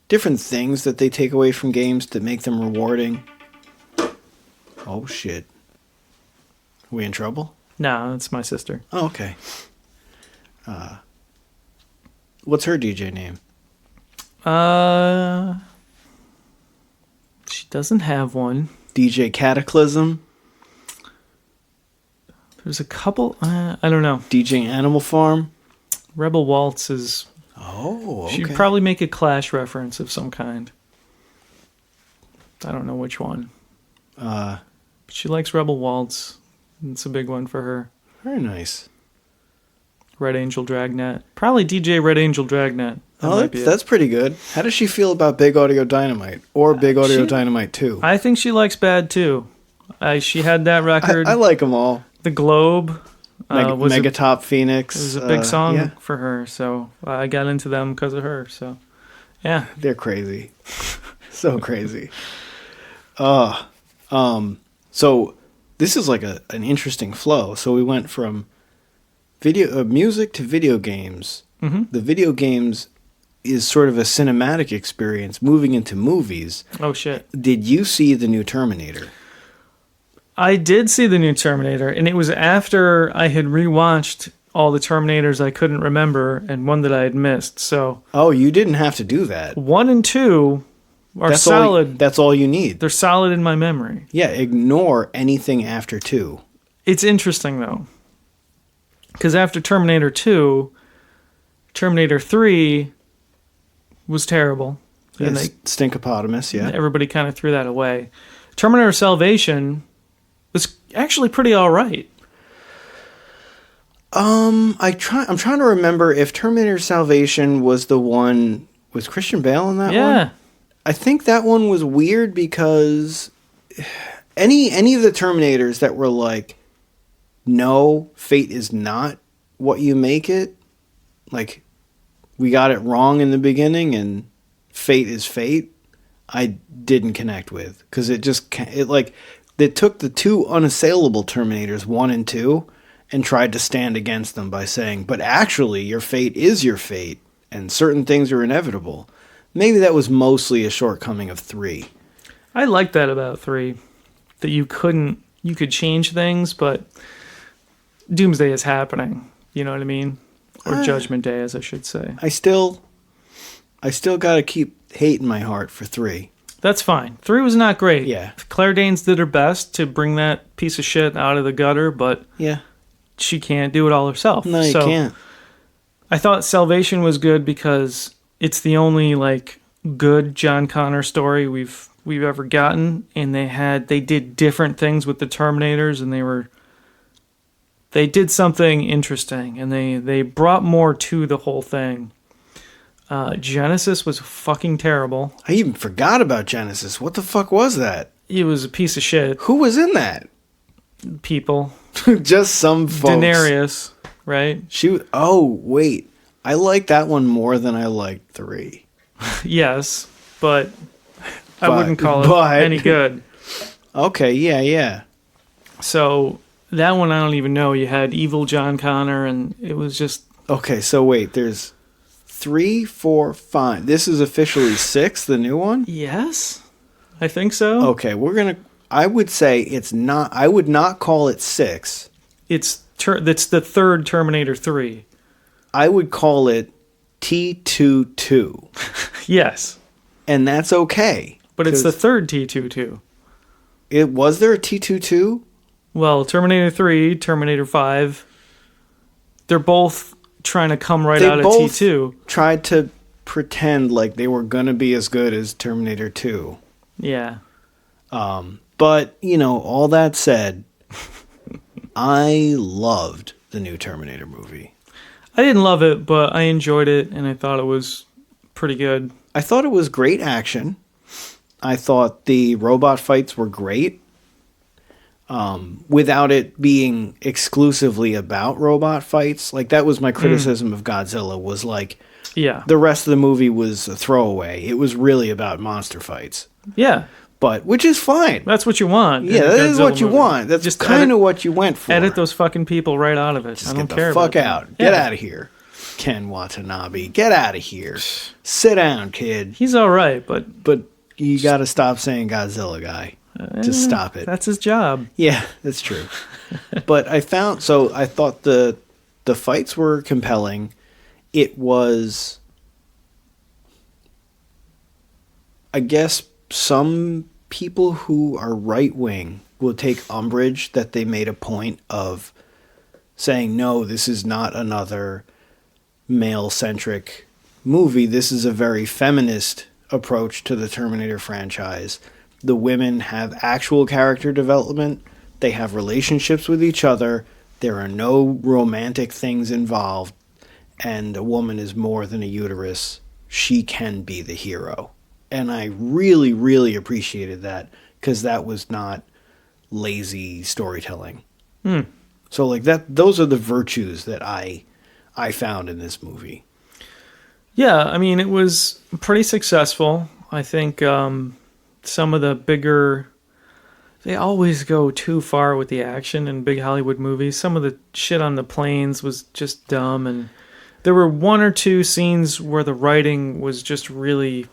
things that they take away from games that make them rewarding. Oh, shit. We in trouble? No, it's my sister. Oh, okay. What's her DJ name? She doesn't have one. DJ Cataclysm? There's a couple. I don't know. DJ Animal Farm? Rebel Waltz is. Oh, okay. She'd probably make a Clash reference of some kind. I don't know which one. But she likes Rebel Waltz. It's a big one for her. Very nice. Red Angel Dragnet. Probably DJ Red Angel Dragnet. That's pretty good. How does she feel about Big Audio Dynamite or Big Audio Dynamite 2? I think she likes Bad too. She had that record. I like them all. The Globe. Was Megatop Phoenix. It was a big song for her, so I got into them because of her. So, yeah. They're crazy. So crazy. So this is like an interesting flow. So we went from music to video games. Mm-hmm. The video games is sort of a cinematic experience moving into movies. Oh, shit. Did you see the new Terminator? I did see the new Terminator, and it was after I had rewatched all the Terminators I couldn't remember and one that I had missed. So, you didn't have to do that. 1 and 2 are solid. That's all you need. They're solid in my memory. Yeah, ignore anything after 2. It's interesting, though, because after Terminator 2, Terminator 3 was terrible. And Stinkopotamus, yeah. Everybody kind of threw that away. Terminator Salvation was actually pretty all right. I'm trying to remember if Terminator Salvation was the one with Christian Bale in that one. Yeah. I think that one was weird because any of the Terminators that were like, no, fate is not what you make it. Like, we got it wrong in the beginning and fate is fate. I didn't connect with because they took the two unassailable Terminators 1 and 2 and tried to stand against them by saying, but actually your fate is your fate and certain things are inevitable. Maybe that was mostly a shortcoming of 3. I like that about 3, that you could change things, but Doomsday is happening. You know what I mean? Or Judgment Day, as I should say. I still got to keep hate in my heart for 3. That's fine. 3 was not great. Yeah. Claire Danes did her best to bring that piece of shit out of the gutter, but yeah, she can't do it all herself. No, you can't. I thought Salvation was good because it's the only good John Connor story we've ever gotten, and they did different things with the Terminators, and they did something interesting, and they brought more to the whole thing. Genesis was fucking terrible. I even forgot about Genesis. What the fuck was that? It was a piece of shit. Who was in that? People. Just some folks. Daenerys, right? Wait. I like that one more than I liked 3. Yes, but I wouldn't call it any good. Okay, yeah. So that one I don't even know. You had evil John Connor, and it was just... Okay, so wait, there's 3, 4, 5. This is officially 6, the new one? Yes, I think so. Okay, I would say it's not... I would not call it 6. It's the third Terminator 3. I would call it T22. Yes. And that's okay. But it's the third T22. Was there a T22? Well, Terminator 3, Terminator 5, they're both trying to come out of T2. Tried to pretend like they were going to be as good as Terminator 2. Yeah. But, all that said, I loved the new Terminator movie. I didn't love it, but I enjoyed it, and I thought it was pretty good. I thought it was great action. I thought the robot fights were great. Without it being exclusively about robot fights. That was my criticism of Godzilla, was the rest of the movie was a throwaway. It was really about monster fights. Yeah. Which is fine. That's what you want. Yeah, that is what you want. That's just kind of what you went for. Edit those fucking people right out of it. I don't care. Get the fuck out. Get out of here. Ken Watanabe. Get out of here. Sit down, kid. He's all right, but you got to stop saying Godzilla guy. Just stop it. That's his job. Yeah, that's true. But I thought the fights were compelling. It was, I guess, some people who are right-wing will take umbrage that they made a point of saying, no, this is not another male-centric movie. This is a very feminist approach to the Terminator franchise. The women have actual character development. They have relationships with each other. There are no romantic things involved. And a woman is more than a uterus. She can be the hero. And I really, really appreciated that, because that was not lazy storytelling. So like those are the virtues that I found in this movie. Yeah, I mean, it was pretty successful. I think some of the bigger... They always go too far with the action in big Hollywood movies. Some of the shit on the planes was just dumb, and there were one or two scenes where the writing was just really,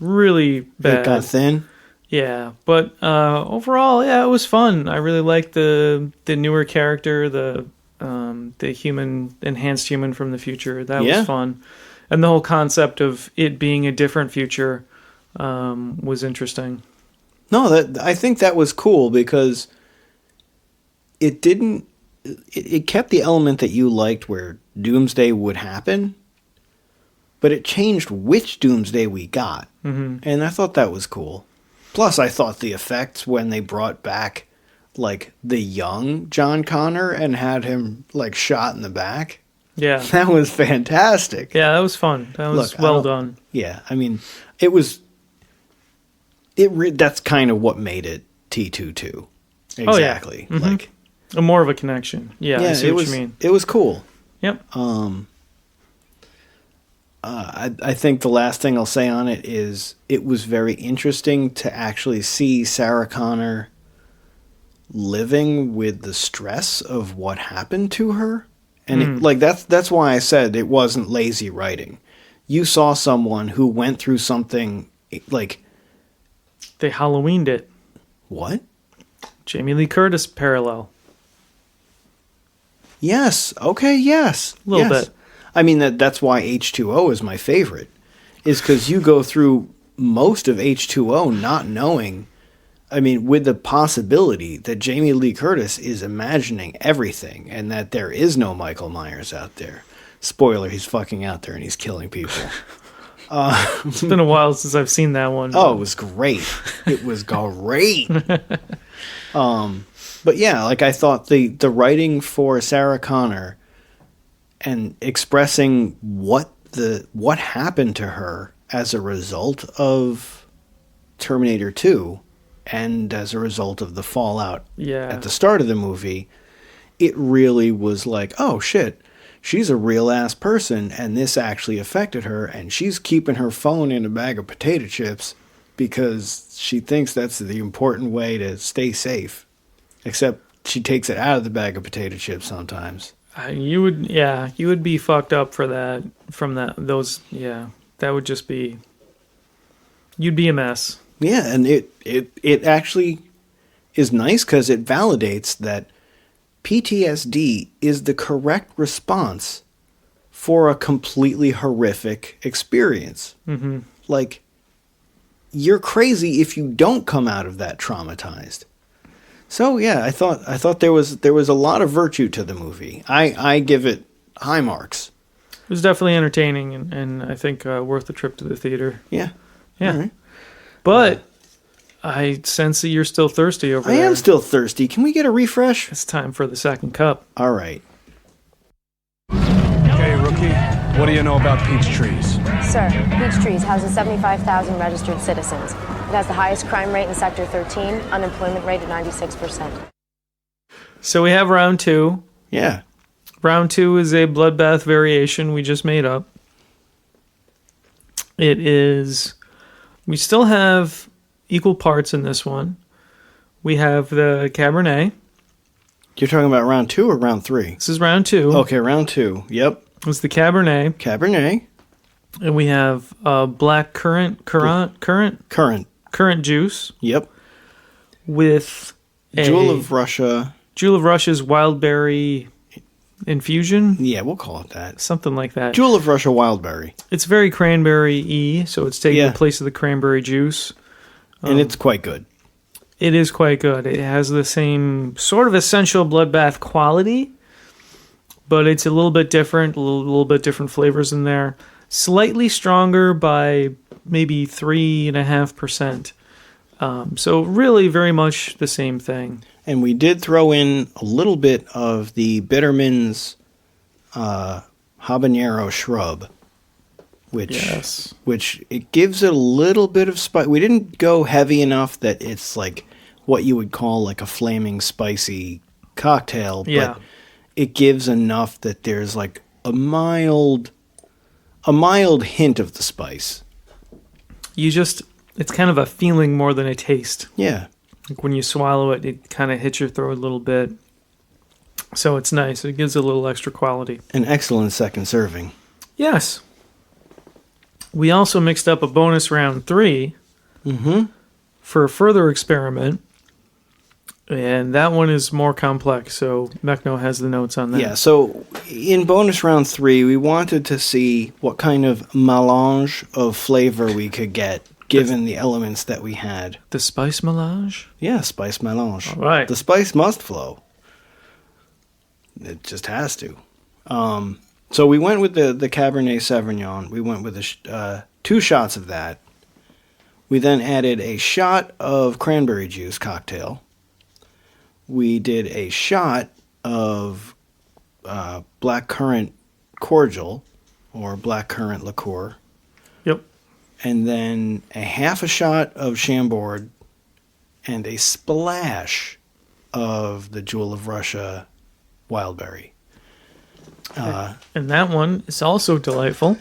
really bad. It got thin? Yeah, but overall, yeah, it was fun. I really liked the newer character, the enhanced human from the future. That was fun. And the whole concept of it being a different future was interesting. No, I think that was cool, because it kept the element that you liked where Doomsday would happen, but it changed which Doomsday we got. Mm-hmm. And I thought that was cool. Plus, I thought the effects when they brought back, like, the young John Connor and had him, like, shot in the back. Yeah. That was fantastic. Yeah, that was fun. That was well done. Yeah, I mean, it was... that's kind of what made it T22. Exactly. Oh, yeah. Mm-hmm. Like more of a connection. Yeah, I see what you mean. It was cool. Yep. I think the last thing I'll say on it is it was very interesting to actually see Sarah Connor living with the stress of what happened to her. And that's why I said it wasn't lazy writing. You saw someone who went through something like... They Halloweened it. What? Jamie Lee Curtis parallel. Yes. Okay, yes. A little bit. I mean, that's why H2O is my favorite. Is because you go through most of H2O not knowing... I mean, with the possibility that Jamie Lee Curtis is imagining everything and that there is no Michael Myers out there. Spoiler, he's fucking out there and he's killing people. It's been a while since I've seen that one. Oh, it was great. It was great. But yeah, like I thought the writing for Sarah Connor and expressing what happened to her as a result of Terminator 2 and as a result of the fallout at the start of the movie, it really was like, oh shit, she's a real ass person and this actually affected her, and she's keeping her phone in a bag of potato chips because she thinks that's the important way to stay safe. Except she takes it out of the bag of potato chips sometimes. You would be fucked up for that. That would just be... You'd be a mess. Yeah, and it actually is nice because it validates that PTSD is the correct response for a completely horrific experience. Mm-hmm. Like, you're crazy if you don't come out of that traumatized. So yeah, I thought there was a lot of virtue to the movie. I give it high marks. It was definitely entertaining and I think worth the trip to the theater. Yeah. Yeah. All right. But I sense that you're still thirsty over there. I am still thirsty. Can we get a refresh? It's time for the second cup. All right. Okay, rookie. What do you know about peach trees? Sir, Peach Trees houses 75,000 registered citizens. It has the highest crime rate in Sector 13, unemployment rate at 96%. So we have round 2. Yeah. Round 2 is a Bloodbath variation we just made up. It is... We still have equal parts in this one. We have the Cabernet. You're talking about round 2 or round 3? This is round 2. Okay, round 2. Yep. It's the Cabernet. Cabernet. And we have black currant juice. Yep. with Jewel of Russia. Jewel of Russia's Wildberry Infusion. Yeah, we'll call it that. Something like that. Jewel of Russia Wildberry. It's very cranberry-y, so it's taking the place of the cranberry juice. And it's quite good. It is quite good. It has the same sort of essential Bloodbath quality, but it's a little bit different, a little bit different flavors in there. Slightly stronger by maybe 3.5%. So really very much the same thing. And we did throw in a little bit of the Bittermens Habaanero Shrub, which it gives it a little bit of spice. We didn't go heavy enough that it's like what you would call like a flaming spicy cocktail, but it gives enough that there's like a mild hint of the spice. It's kind of a feeling more than a taste. Yeah. Like when you swallow it, it kind of hits your throat a little bit. So it's nice. It gives it a little extra quality. An excellent second serving. Yes. We also mixed up a bonus round 3 for a further experiment. And that one is more complex, so Mechno has the notes on that. Yeah, so in bonus round 3, we wanted to see what kind of melange of flavor we could get, given the elements that we had. The spice melange? Yeah, spice melange. All right. The spice must flow. It just has to. So we went with the Cabernet Sauvignon. We went with 2 shots of that. We then added a shot of cranberry juice cocktail. We did a shot of black currant cordial, or black currant liqueur. Yep. And then a half a shot of Chambord and a splash of the Jewel of Russia Wildberry. And that one is also delightful.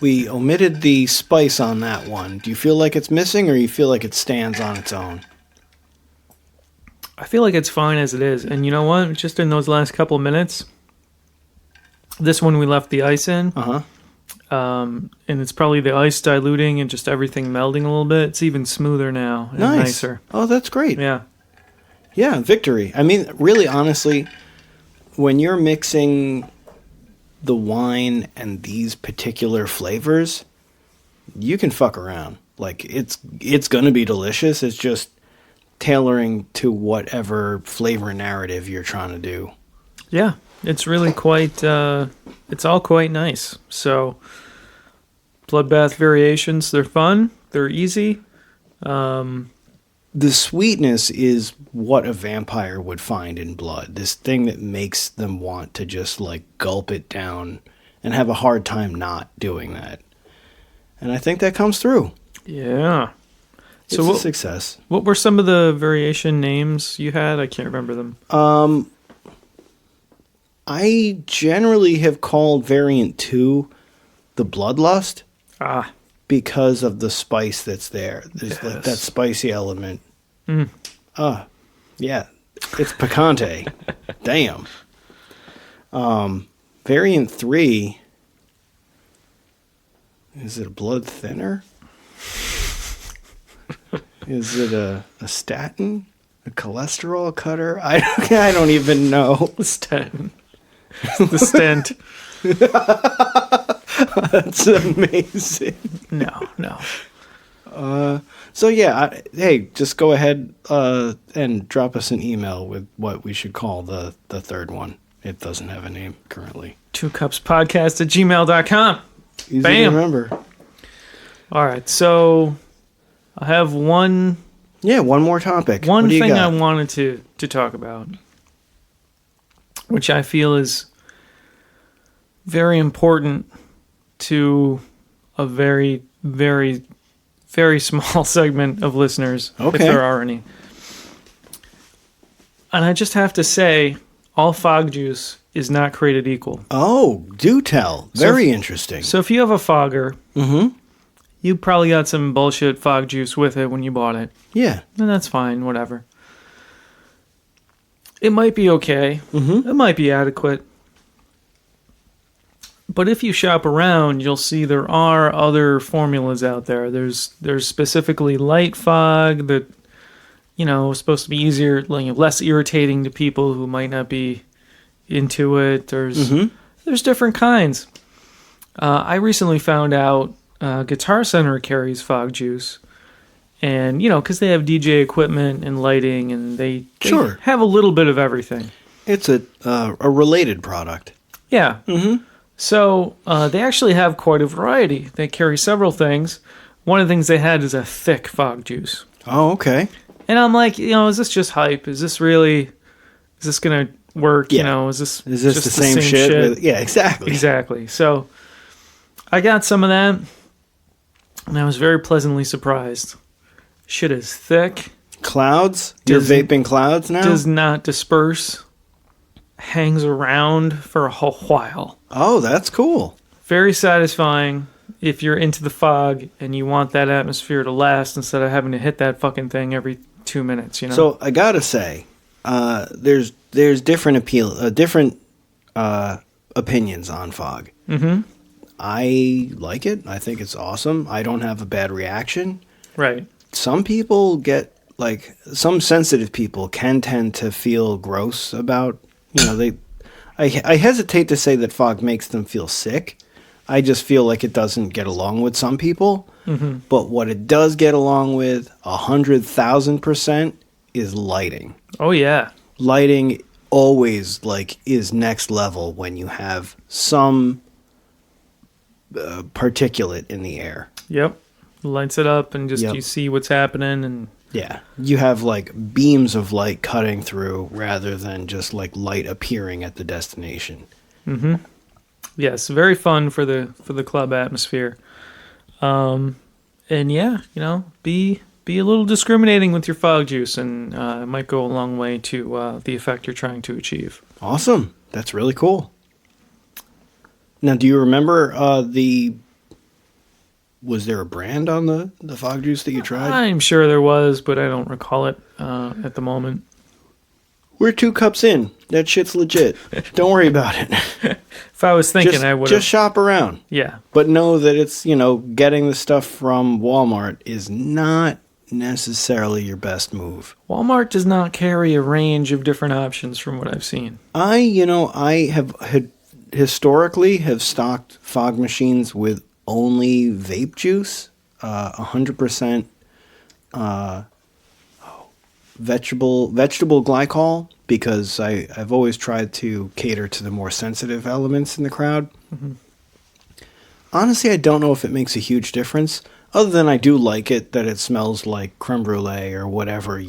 We omitted the spice on that one. Do you feel like it's missing, or you feel like it stands on its own? I feel like it's fine as it is. And you know what? Just in those last couple of minutes, this one we left the ice in. And it's probably the ice diluting and just everything melding a little bit. It's even smoother now and nicer. Oh, that's great. Yeah. Yeah, victory. I mean, really, honestly, when you're mixing the wine and these particular flavors, you can fuck around. Like, it's going to be delicious. It's just tailoring to whatever flavor narrative you're trying to do. Yeah, it's really quite, it's all quite nice. So, Bloodbath Variations, they're fun, they're easy. The sweetness is what a vampire would find in blood. This thing that makes them want to just like gulp it down and have a hard time not doing that. And I think that comes through. Yeah. It's a success. What were some of the variation names you had? I can't remember them. I generally have called variant 2 the Bloodlust. Because of the spice that's there. There's like that spicy element. Yeah. It's picante. Damn. Variant 3. Is it a blood thinner? Is it a statin? A cholesterol cutter? I don't even know. Statin. The stent. That's amazing. No. So yeah, hey, just go ahead and drop us an email with what we should call the third one. It doesn't have a name currently. 2cupspodcast@gmail.com. Easy Bam. to remember. All right, so I have one more topic. One thing I wanted to talk about, which I feel is very important to a very, very, very small segment of listeners, if there are any. And I just have to say, all fog juice is not created equal. Oh, do tell. Very interesting. So if you have a fogger, you probably got some bullshit fog juice with it when you bought it. Yeah. And that's fine, whatever. It might be okay. It might be adequate. But if you shop around, you'll see there are other formulas out there. There's specifically light fog that supposed to be easier, less irritating to people who might not be into it. There's different kinds. I recently found out Guitar Center carries fog juice, and because they have DJ equipment and lighting, and they have a little bit of everything. It's a related product. Yeah. Mm-hmm. So they actually have quite a variety. They carry several things. One of the things they had is a thick fog juice. Oh, okay. And I'm like, is this just hype? Is this going to work? Yeah. Is this just the same shit? Yeah, exactly. Exactly. So I got some of that, and I was very pleasantly surprised. Shit is thick. Clouds? You're vaping clouds now? Does not disperse. Hangs around for a whole while. Oh, that's cool. Very satisfying if you're into the fog and you want that atmosphere to last instead of having to hit that fucking thing every 2 minutes, So I gotta say, there's different opinions on fog. Mm-hmm. I like it. I think it's awesome. I don't have a bad reaction. Right. Some people some sensitive people can tend to feel gross about, I hesitate to say that fog makes them feel sick. I just feel like it doesn't get along with some people. Mm-hmm. But what it does get along with 100,000% is lighting. Oh, yeah. Lighting always is next level when you have some particulate in the air. Yep. Lights it up and just you see what's happening. And yeah. You have beams of light cutting through rather than just light appearing at the destination. Mm-hmm. Yes, very fun for the club atmosphere. And yeah, be a little discriminating with your fog juice, and it might go a long way to the effect you're trying to achieve. Awesome. That's really cool. Now, do you remember was there a brand on the fog juice that you tried? I'm sure there was, but I don't recall it at the moment. We're 2 cups in. That shit's legit. Don't worry about it. If I was thinking, I would just shop around. Yeah. But know that it's, getting the stuff from Walmart is not necessarily your best move. Walmart does not carry a range of different options from what I've seen. I have historically stocked fog machines with only vape juice, 100% vegetable glycol, because I've always tried to cater to the more sensitive elements in the crowd. Mm-hmm. Honestly, I don't know if it makes a huge difference, other than I do like it that it smells like creme brulee or whatever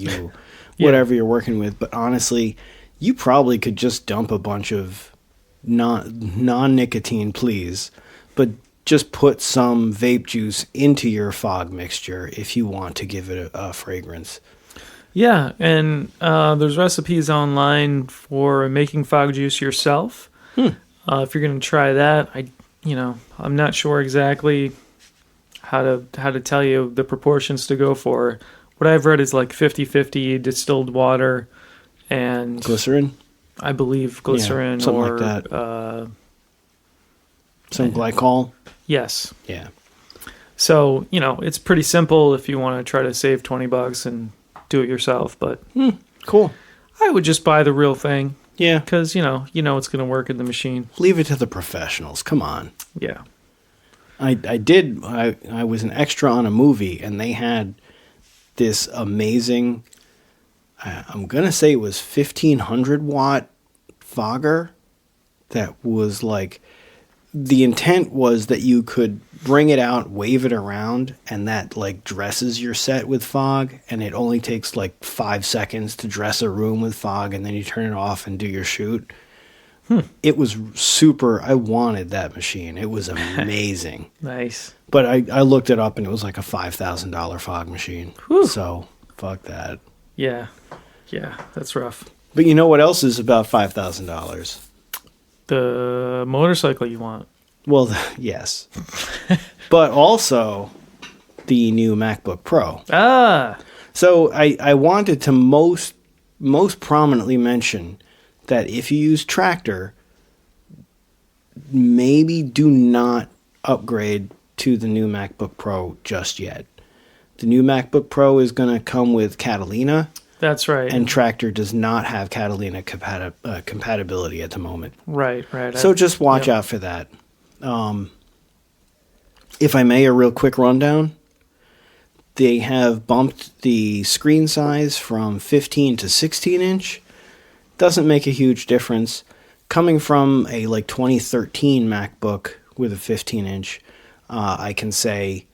whatever you're working with. But honestly, you probably could just dump a bunch of non-nicotine, please, but just put some vape juice into your fog mixture if you want to give it a fragrance. Yeah, and there's recipes online for making fog juice yourself. If you're going to try that, I'm not sure exactly how to tell you the proportions to go for. What I've read is 50-50 distilled water and glycerin. I believe glycerin, something or like that. Some glycol. Yes. Yeah. So it's pretty simple if you want to try to save $20 and do it yourself, but cool. I would just buy the real thing. Yeah. Because, it's going to work in the machine. Leave it to the professionals. Come on. Yeah. I was an extra on a movie, and they had this amazing, I'm going to say it was 1,500 watt fogger that was the intent was that you could bring it out, wave it around, and that dresses your set with fog, and it only takes 5 seconds to dress a room with fog, and then you turn it off and do your shoot. It was super. I wanted that machine. It was amazing. Nice. But I looked it up, and it was a $5,000 fog machine. Whew. So fuck that. Yeah, that's rough. But you know what else is about $5,000? The motorcycle you want. Well, yes. But also the new MacBook Pro. So I wanted to most prominently mention that if you use Tractor, maybe do not upgrade to the new MacBook Pro just yet. The new MacBook Pro is going to come with Catalina. That's right. And Tractor does not have Catalina compatibility at the moment. Right. So just watch out for that. If I may, a real quick rundown. They have bumped the screen size from 15 to 16 inch. Doesn't make a huge difference. Coming from a 2013 MacBook with a 15 inch, I can say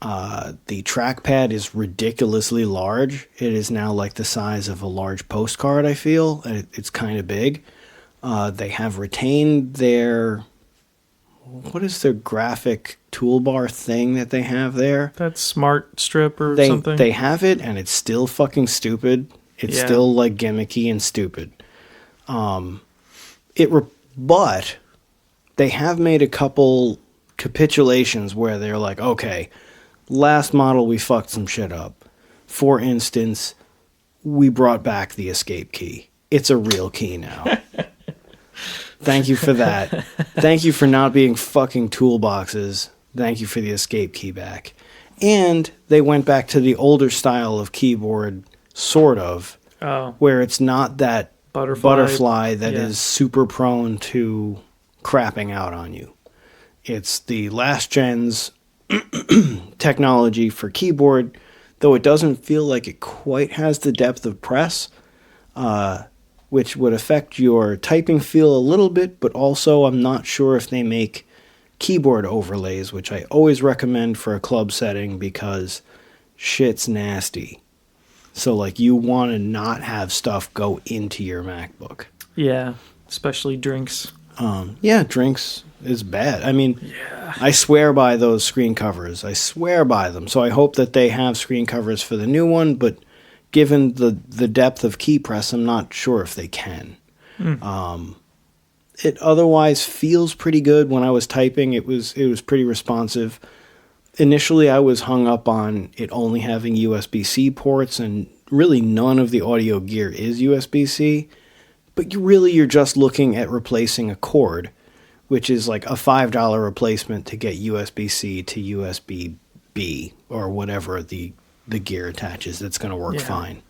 the trackpad is ridiculously large. It is now like the size of a large postcard, I feel. It's kind of big. They have retained their... What is their graphic toolbar thing that they have there? That smart strip or something? They have it, and it's still fucking stupid. It's still gimmicky and stupid. But they have made a couple capitulations where they're like, okay, last model we fucked some shit up. For instance, we brought back the escape key. It's a real key now. Thank you for that. Thank you for not being fucking toolboxes. Thank you for the escape key back. And they went back to the older style of keyboard, sort of, where it's not that butterfly that is super prone to crapping out on you. It's the last gen's technology for keyboard, though it doesn't feel like it quite has the depth of press, which would affect your typing feel a little bit, but also I'm not sure if they make keyboard overlays, which I always recommend for a club setting because shit's nasty. So, you want to not have stuff go into your MacBook. Yeah, especially drinks. Drinks is bad. I mean, I swear by those screen covers. I swear by them. So I hope that they have screen covers for the new one, but given the depth of key press, I'm not sure if they can. It otherwise feels pretty good. When I was typing, it was pretty responsive. Initially, I was hung up on it only having USB-C ports, and really none of the audio gear is USB-C. But you're just looking at replacing a cord, which is like a $5 replacement to get USB-C to USB-B, or whatever the gear attaches. That's going to work fine.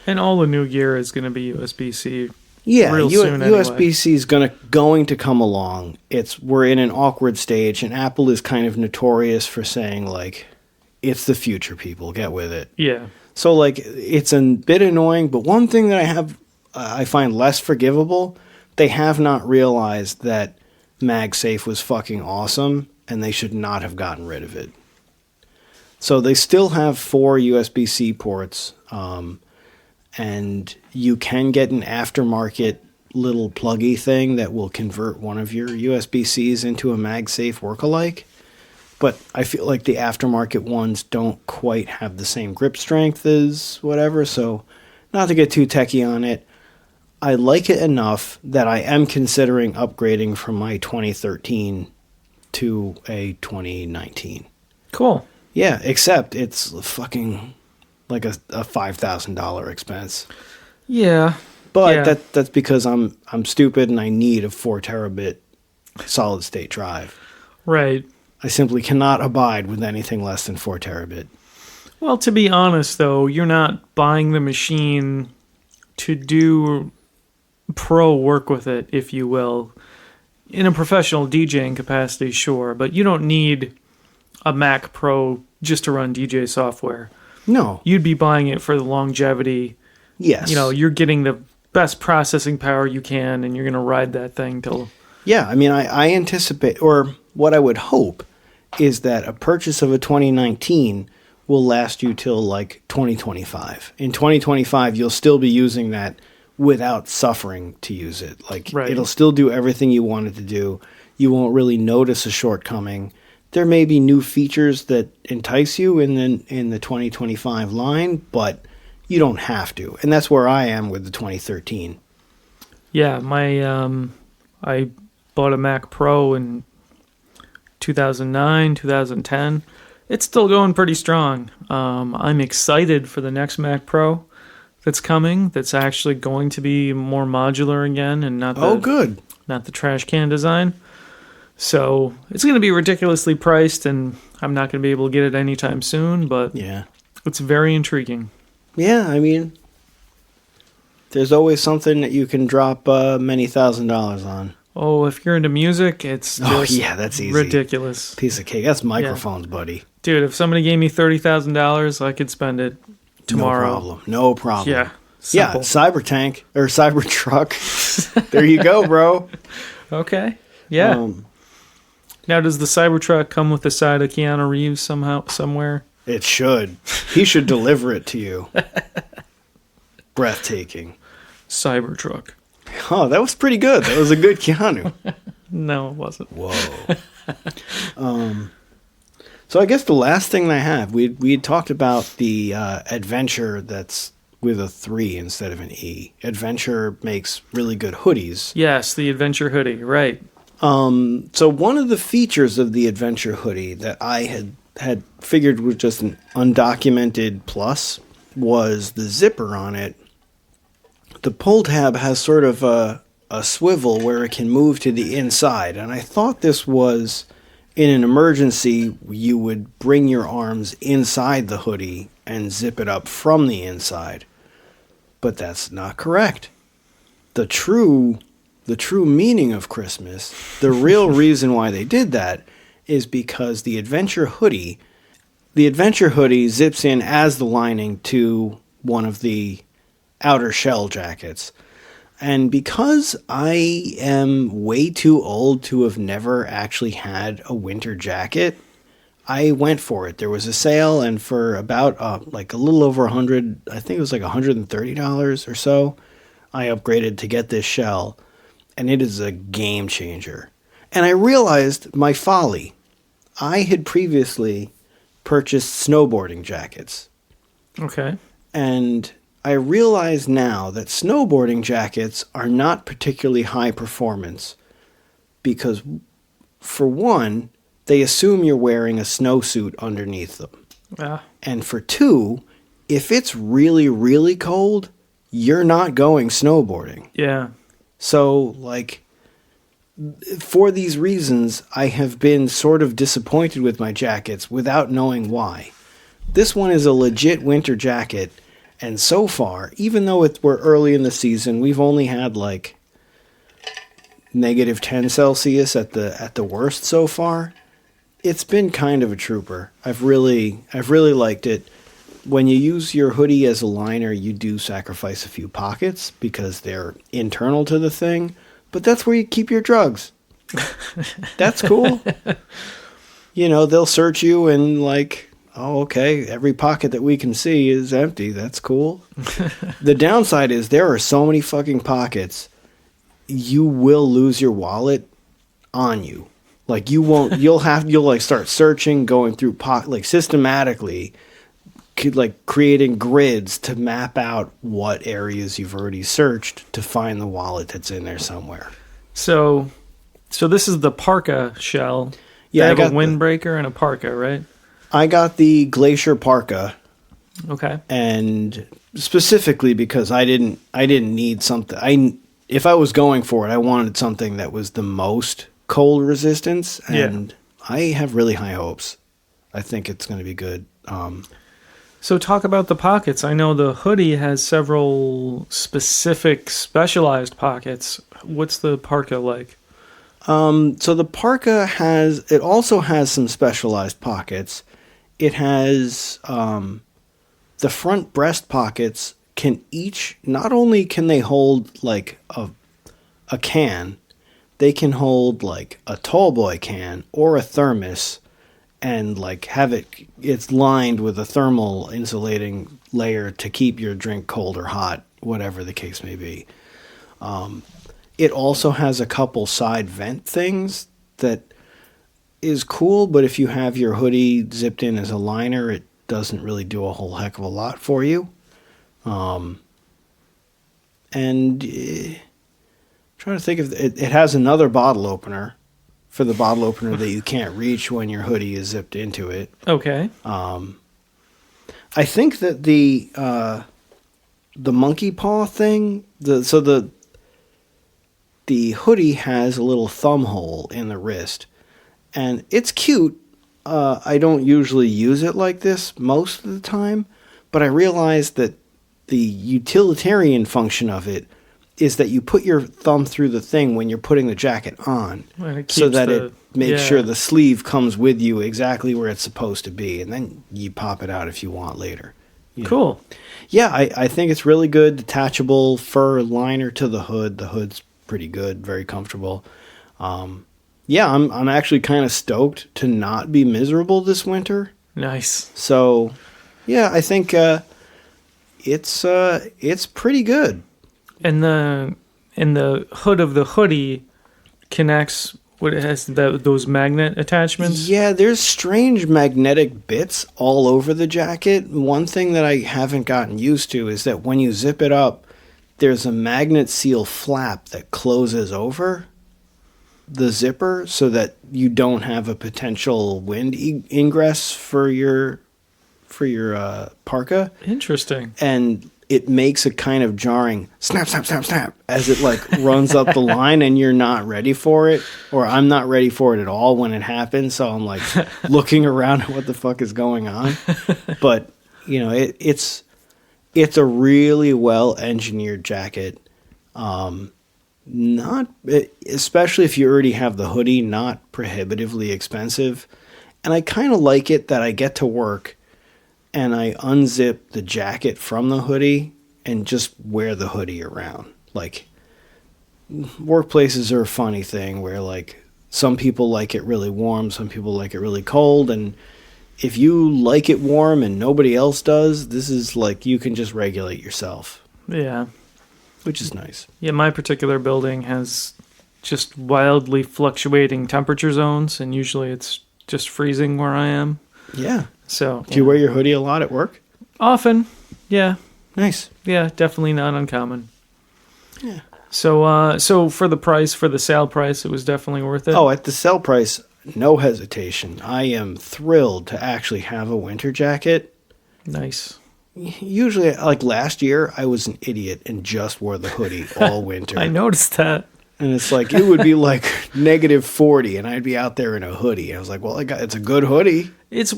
And all the new gear is going to be USB-C. Yeah, real soon anyway. USB-C is going to come along. We're in an awkward stage, and Apple is kind of notorious for saying it's the future, people, get with it. Yeah. So it's a bit annoying, but one thing that I find less forgivable, they have not realized that MagSafe was fucking awesome, and they should not have gotten rid of it. So they still have 4 USB-C ports, and you can get an aftermarket little pluggy thing that will convert one of your USB-Cs into a MagSafe work-alike. But I feel like the aftermarket ones don't quite have the same grip strength as whatever, so not to get too techie on it, I like it enough that I am considering upgrading from my 2013 to a 2019. Cool. Yeah, except it's fucking like a $5,000 expense. Yeah. But that's because I'm stupid and I need a 4 terabit solid state drive. Right. I simply cannot abide with anything less than 4 terabit. Well, to be honest, though, you're not buying the machine to do pro work with it, if you will. In a professional DJing capacity, sure, but you don't need a Mac Pro just to run DJ software. No. You'd be buying it for the longevity. Yes. You're getting the best processing power you can, and you're going to ride that thing till... Yeah, I mean, I anticipate, or what I would hope, is that a purchase of a 2019 will last you till 2025. In 2025, you'll still be using that without suffering to use it. Right. It'll still do everything you want it to do. You won't really notice a shortcoming. There may be new features that entice you in the 2025 line, but you don't have to. And that's where I am with the 2013. Yeah, I bought a Mac Pro in 2009, 2010. It's still going pretty strong. I'm excited for the next Mac Pro that's coming. That's actually going to be more modular again, and not the good, not the trash can design. So it's going to be ridiculously priced, and I'm not going to be able to get it anytime soon, but Yeah. it's very intriguing. Yeah, I mean, there's always something that you can drop many $1,000s on. Oh, if you're into music, it's just that's easy. ridiculous. Piece of cake. That's microphones, buddy. Dude, if somebody gave me $30,000, I could spend it tomorrow. No problem. Yeah. Yeah, Simple. Cybertank or Cybertruck. There you go, bro. Okay. Yeah. Now, does the Cybertruck come with a side of Keanu Reeves somewhere? It should. He should deliver it to you. Breathtaking. Cybertruck. Oh, that was pretty good. That was a good Keanu. No, it wasn't. Whoa. So I guess the last thing I have, we had talked about the Adventure that's with a 3 instead of an E. Adventure makes really good hoodies. Yes, the Adventure hoodie, right. So one of the features of the Adventure hoodie that I had figured was just an undocumented plus was the zipper on it. The pull tab has sort of a swivel where it can move to the inside, and I thought this was, in an emergency, you would bring your arms inside the hoodie and zip it up from the inside. But that's not correct. The true meaning of Christmas, the real reason why they did that, is because the Adventure hoodie zips in as the lining to one of the outer shell jackets. And because I am way too old to have never actually had a winter jacket, I went for it. There was a sale, and for about like a little over $100, I think it was like $130 or so, I upgraded to get this shell, and it is a game changer. And I realized my folly. I had previously purchased snowboarding jackets. Okay. And I realize now that snowboarding jackets are not particularly high performance because, for one, they assume you're wearing a snowsuit underneath them. Yeah. And for two, if it's really, really cold, you're not going snowboarding. Yeah. So, like, for these reasons, I have been sort of disappointed with my jackets without knowing why. This one is a legit winter jacket, and so far, even though we're early in the season, we've only had like -10 Celsius at the worst so far. It's been kind of a trooper. I've really liked it. When you use your hoodie as a liner, you do sacrifice a few pockets because they're internal to the thing, but that's where you keep your drugs. That's cool. You know, they'll search you and like, oh, okay, every pocket that we can see is empty. That's cool. The downside is there are so many fucking pockets, you will lose your wallet on you. Like you'll like start searching, going through like systematically, like creating grids to map out what areas you've already searched to find the wallet that's in there somewhere. So this is the Parka shell. Yeah, they I have got a windbreaker and a Parka, right? I got the Glacier Parka. Okay. And specifically because I didn't need something. If I was going for it, I wanted something that was the most cold resistance, and I have really high hopes. I think it's going to be good. So talk about the pockets. I know the hoodie has several specific specialized pockets. What's the Parka like? So the Parka also has some specialized pockets. It has the front breast pockets can each, not only can they hold like a can, they can hold like a tall boy can or a thermos, and like it's lined with a thermal insulating layer to keep your drink cold or hot, whatever the case may be. It also has a couple side vent things that is cool, but if you have your hoodie zipped in as a liner, it doesn't really do a whole heck of a lot for you. Trying to think of it has another bottle opener for the bottle opener that you can't reach when your hoodie is zipped into it. Okay. I think that the monkey paw thing, the hoodie has a little thumb hole in the wrist. And it's cute. I don't usually use it like this most of the time, but I realized that the utilitarian function of it is that you put your thumb through the thing when you're putting the jacket on, so that it makes sure the sleeve comes with you exactly where it's supposed to be, and then you pop it out if you want later. Cool. Yeah, I think it's really good. Detachable fur liner to the hood. The hood's pretty good, very comfortable. Yeah, I'm actually kind of stoked to not be miserable this winter. Nice. So, yeah, I think it's pretty good. And the hood of the hoodie connects. What it has those magnet attachments? Yeah, there's strange magnetic bits all over the jacket. One thing that I haven't gotten used to is that when you zip it up, there's a magnet seal flap that closes over the zipper so that you don't have a potential wind ingress for your parka. Interesting. And it makes a kind of jarring snap, snap, snap, snap as it like runs up the line, and you're not ready for it, or I'm not ready for it at all when it happens. So I'm like looking around at what the fuck is going on. But you know, it's a really well engineered jacket. Not especially if you already have the hoodie, not prohibitively expensive, and I kind of like it that I get to work and I unzip the jacket from the hoodie and just wear the hoodie around. Like, workplaces are a funny thing where, like, some people like it really warm, some people like it really cold, and if you like it warm and nobody else does, this is like you can just regulate yourself. Yeah. Which is nice. Yeah, my particular building has just wildly fluctuating temperature zones, and usually it's just freezing where I am. Yeah. So, do you wear your hoodie a lot at work? Often, yeah. Nice. Yeah, definitely not uncommon. Yeah. So for the sale price, it was definitely worth it. Oh, at the sale price, no hesitation. I am thrilled to actually have a winter jacket. Nice. Usually, like last year, I was an idiot and just wore the hoodie all winter. I noticed that. And it's like, it would be like -40, and I'd be out there in a hoodie. I was like, well, it's a good hoodie. It's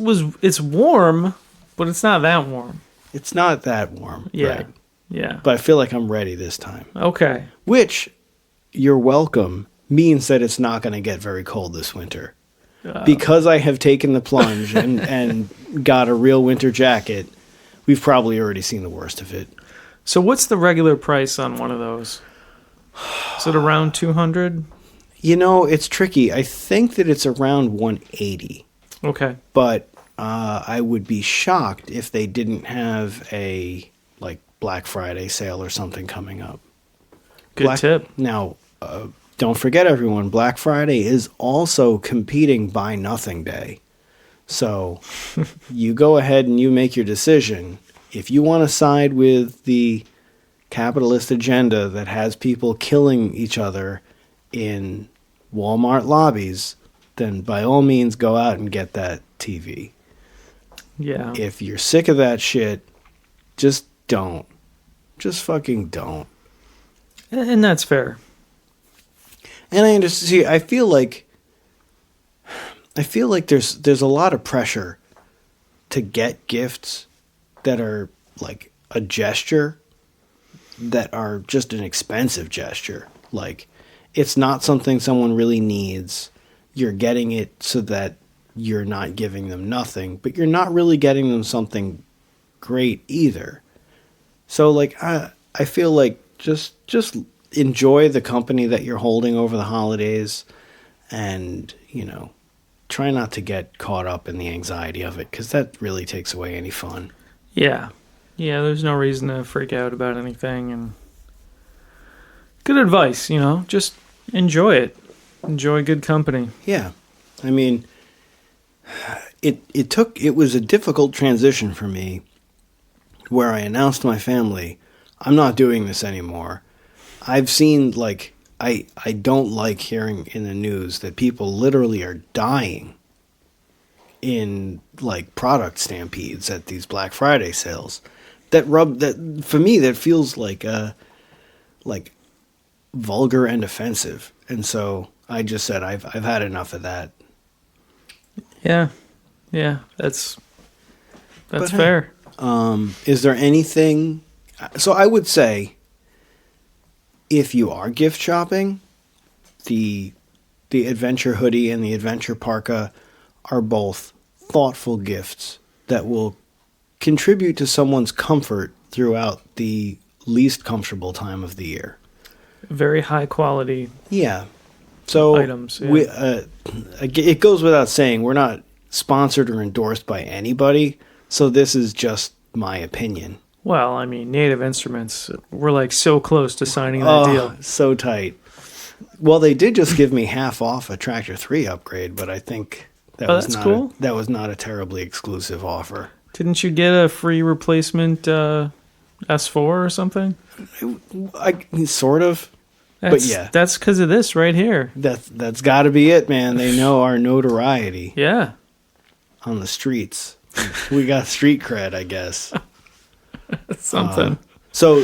warm, but it's not that warm. It's not that warm. Yeah. Right? Yeah. But I feel like I'm ready this time. Okay. Which, you're welcome, means that it's not going to get very cold this winter. Because I have taken the plunge and got a real winter jacket, we've probably already seen the worst of it. So what's the regular price on one of those? Is it around 200? You know, it's tricky. I think that it's around 180. Okay. But I would be shocked if they didn't have a like Black Friday sale or something coming up. Good tip. Now, don't forget, everyone, Black Friday is also competing Buy Nothing Day. So you go ahead and you make your decision. If you want to side with the capitalist agenda that has people killing each other in Walmart lobbies, then by all means go out and get that TV. Yeah. If you're sick of that shit, just don't. Just fucking don't. And that's fair. And I understand. See, I feel like there's a lot of pressure to get gifts that are like a gesture, that are just an expensive gesture. Like, it's not something someone really needs. You're getting it so that you're not giving them nothing, but you're not really getting them something great either. So, like, I feel like just enjoy the company that you're holding over the holidays, and, you know, try not to get caught up in the anxiety of it, because that really takes away any fun. Yeah. Yeah, there's no reason to freak out about anything. And good advice, you know, just enjoy it. Enjoy good company. Yeah. I mean, it was a difficult transition for me where I announced to my family, I'm not doing this anymore. I've seen, like, I don't like hearing in the news that people literally are dying in, like, product stampedes at these Black Friday sales. That for me, that feels like vulgar and offensive. And so I just said, I've had enough of that. Yeah. Yeah, that's fair. Is there anything... So I would say, if you are gift shopping, the Adventure hoodie and the Adventure parka are both thoughtful gifts that will contribute to someone's comfort throughout the least comfortable time of the year. Very high quality. Yeah. So items. Yeah. It goes without saying, we're not sponsored or endorsed by anybody, so this is just my opinion. Well, I mean, Native Instruments, we're like so close to signing that deal. So tight. Well, they did just give me half off a Tractor 3 upgrade, but I think that's cool. That was not a terribly exclusive offer. Didn't you get a free replacement S4 or something? Sort of. But yeah. That's because of this right here. That's got to be it, man. They know our notoriety. Yeah. On the streets. We got street cred, I guess. Something. So,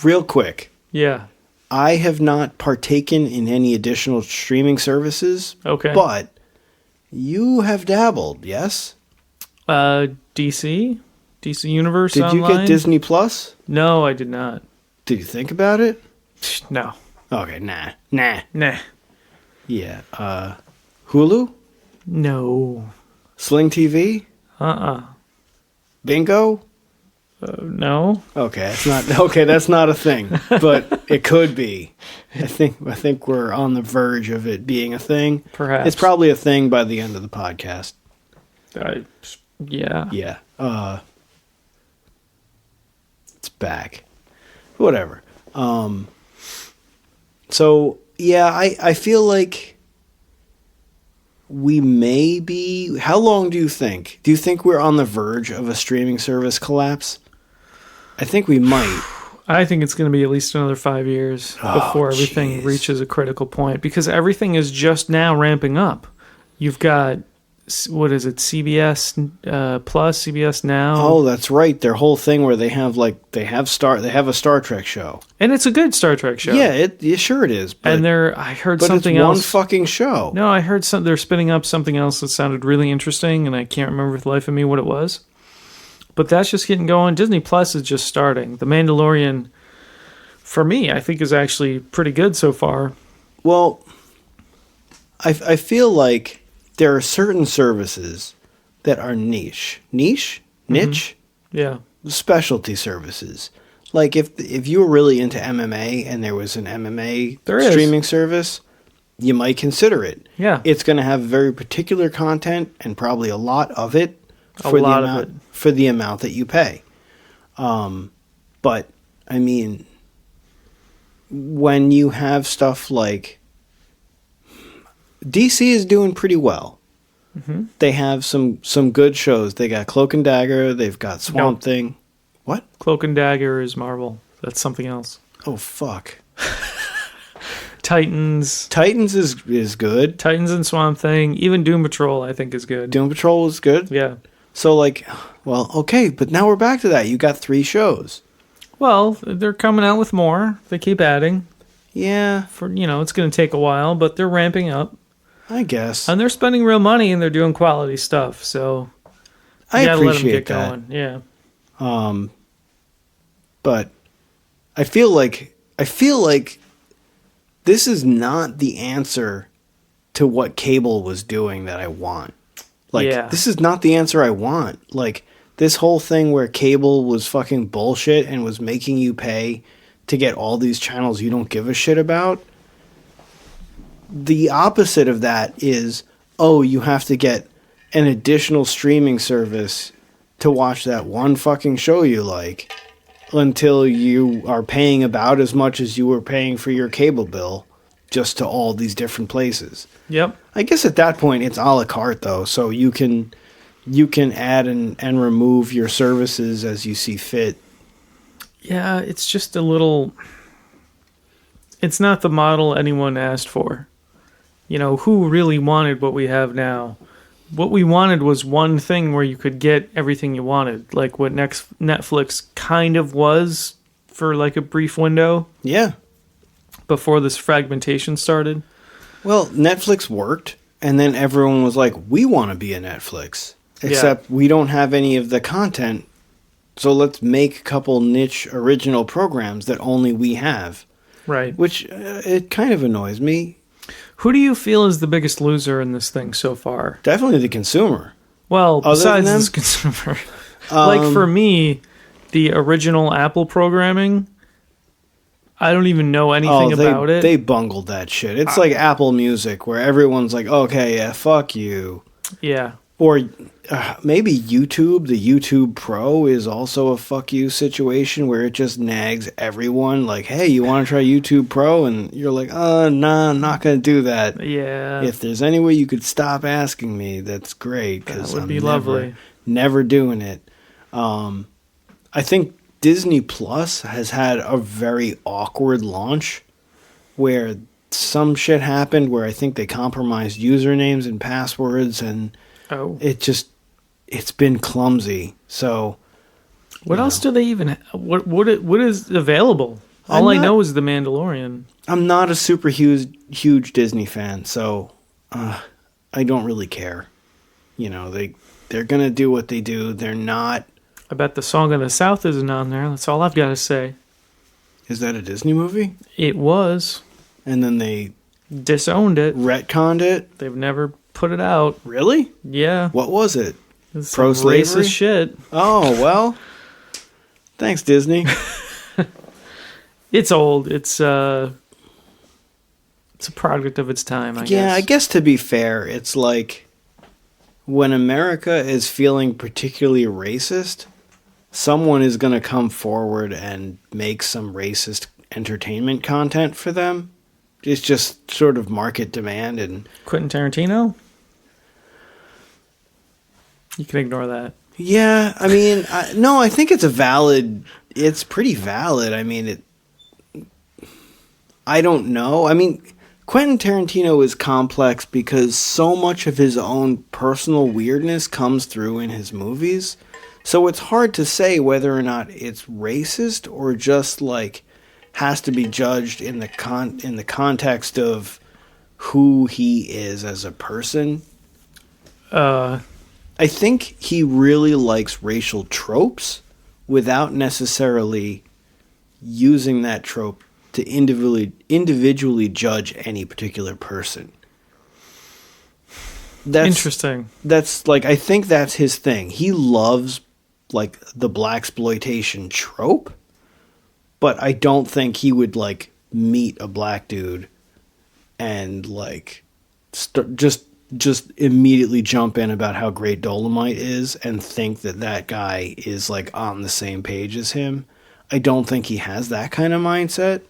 real quick. Yeah. I have not partaken in any additional streaming services. Okay. But you have dabbled, yes? DC Universe Did Online? you get Disney Plus? No, I did not. Did you think about it? No. Okay, nah. Yeah. Hulu? No. Sling TV? Bingo? No. Okay, that's not a thing, but it could be. I think we're on the verge of it being a thing. Perhaps. It's probably a thing by the end of the podcast. Yeah. Yeah. It's back. Whatever. So yeah, I feel like we may be... How long do you think? Do you think we're on the verge of a streaming service collapse? I think we might. I think it's going to be at least another 5 years before everything reaches a critical point, because everything is just now ramping up. You've got, what is it, CBS Plus, CBS Now? Oh, that's right. Their whole thing where they have a Star Trek show. And it's a good Star Trek show. Yeah, sure it is. But, and I heard but something it's else. one fucking show. No, I heard they're spinning up something else that sounded really interesting, and I can't remember with the life of me what it was. But that's just getting going. Disney Plus is just starting. The Mandalorian, for me, I think is actually pretty good so far. Well, I feel like there are certain services that are niche. Niche? Yeah. Specialty services. Like if you were really into MMA and there was an MMA streaming service, you might consider it. Yeah. It's going to have very particular content and probably a lot of it for the amount that you pay. But I mean, when you have stuff like DC is doing pretty well. Mm-hmm. They have some good shows. They got Cloak and Dagger. They've got Swamp Thing. What? Cloak and Dagger is Marvel. That's something else. Oh, fuck. Titans. Titans is good. Titans and Swamp Thing. Even Doom Patrol, I think, is good. Doom Patrol is good? Yeah. So, okay, but now we're back to that. You got 3 shows. Well, they're coming out with more. They keep adding. Yeah. It's going to take a while, but they're ramping up. I guess. And they're spending real money, and they're doing quality stuff, so I gotta let them appreciate get going. Yeah. But I feel like this is not the answer to what cable was doing that I want. This is not the answer I want. This whole thing where cable was fucking bullshit and was making you pay to get all these channels you don't give a shit about. The opposite of that is, you have to get an additional streaming service to watch that one fucking show you like until you are paying about as much as you were paying for your cable bill just to all these different places. Yep. I guess at that point it's a la carte though, so you can add and remove your services as you see fit. Yeah, it's just a little... It's not the model anyone asked for. Who really wanted what we have now? What we wanted was one thing where you could get everything you wanted, like what Netflix kind of was for a brief window. Yeah. Before this fragmentation started. Well, Netflix worked. And then everyone was like, we want to be a Netflix. Except we don't have any of the content. So let's make a couple niche original programs that only we have. Right. Which, it kind of annoys me. Who do you feel is the biggest loser in this thing so far? Definitely the consumer. Well, besides this consumer. Like for me, the original Apple programming, I don't even know anything about it. They bungled that shit. It's like Apple Music, where everyone's like, okay, yeah, fuck you. Yeah. Or maybe YouTube, the YouTube Pro is also a fuck you situation where it just nags everyone. Like, hey, you want to try YouTube Pro? And you're like, nah, I'm not going to do that. Yeah. If there's any way you could stop asking me, that's great. That would be lovely. Never doing it. I think Disney Plus has had a very awkward launch where some shit happened where I think they compromised usernames and passwords and it's been clumsy. So what else do they even what is available? All I know is The Mandalorian. I'm not a super huge Disney fan, so I don't really care. You know, they're going to do what they do. They're not. I bet the Song of the South isn't on there. That's all I've got to say. Is that a Disney movie? It was. And then they disowned it. Retconned it? They've never put it out. Really? Yeah. What was it? Pro-slavery? Racist shit. Oh, well. Thanks, Disney. It's old. It's a product of its time, I guess. Yeah, I guess to be fair, it's like when America is feeling particularly racist, someone is going to come forward and make some racist entertainment content for them. It's just sort of market demand. And Quentin Tarantino? You can ignore that. Yeah, I mean, no, I think it's pretty valid. I mean, I don't know. I mean, Quentin Tarantino is complex because so much of his own personal weirdness comes through in his movies. So it's hard to say whether or not it's racist or just like has to be judged in the context of who he is as a person. I think he really likes racial tropes without necessarily using that trope to individually judge any particular person. Interesting. That's like, I think that's his thing. He loves like the blaxploitation trope, but I don't think he would like meet a black dude and like just immediately jump in about how great Dolomite is and think that guy is like on the same page as him. I don't think he has that kind of mindset.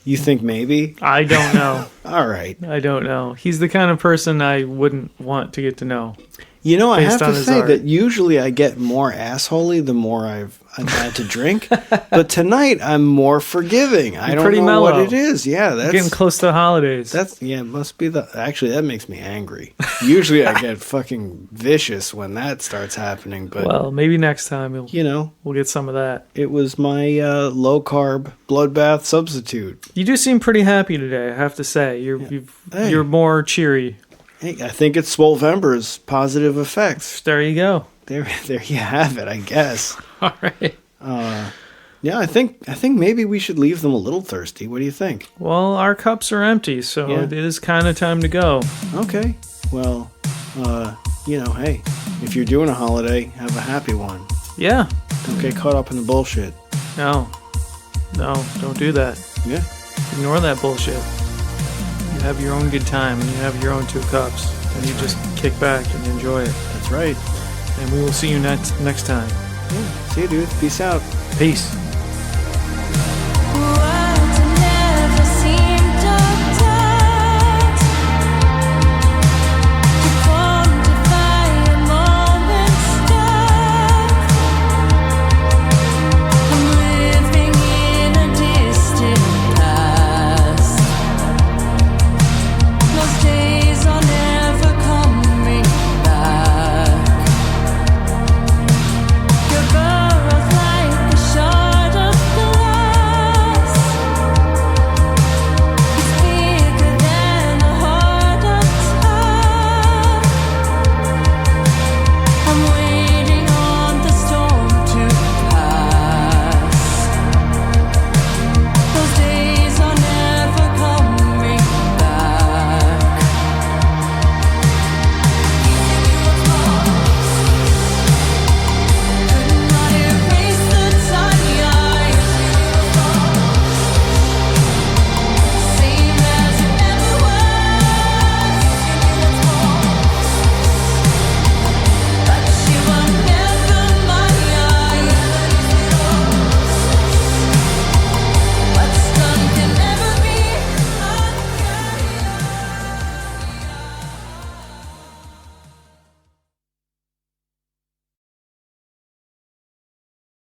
You think maybe? I don't know. All right. I don't know. He's the kind of person I wouldn't want to get to know. You know, I have to say that usually I get more assholey the more I've had to drink, but tonight I'm more forgiving. I don't know what it is. Yeah, that's getting close to the holidays. It must be actually that makes me angry. Usually I get fucking vicious when that starts happening, but well, maybe next time we'll get some of that. It was my low carb bloodbath substitute. You do seem pretty happy today, I have to say. You're more cheery. Hey, I think it's Swolvember's positive effects. There you go. There you have it, I guess. All right. Yeah, I think maybe we should leave them a little thirsty. What do you think? Well, our cups are empty, so it is kind of time to go. Okay. Well, hey, if you're doing a holiday, have a happy one. Yeah. Don't get caught up in the bullshit. No, don't do that. Yeah. Ignore that bullshit. You have your own good time, and you have your own 2 cups, and you just kick back and enjoy it. That's right. And we will see you next time. Yeah. See you, dude. Peace out. Peace.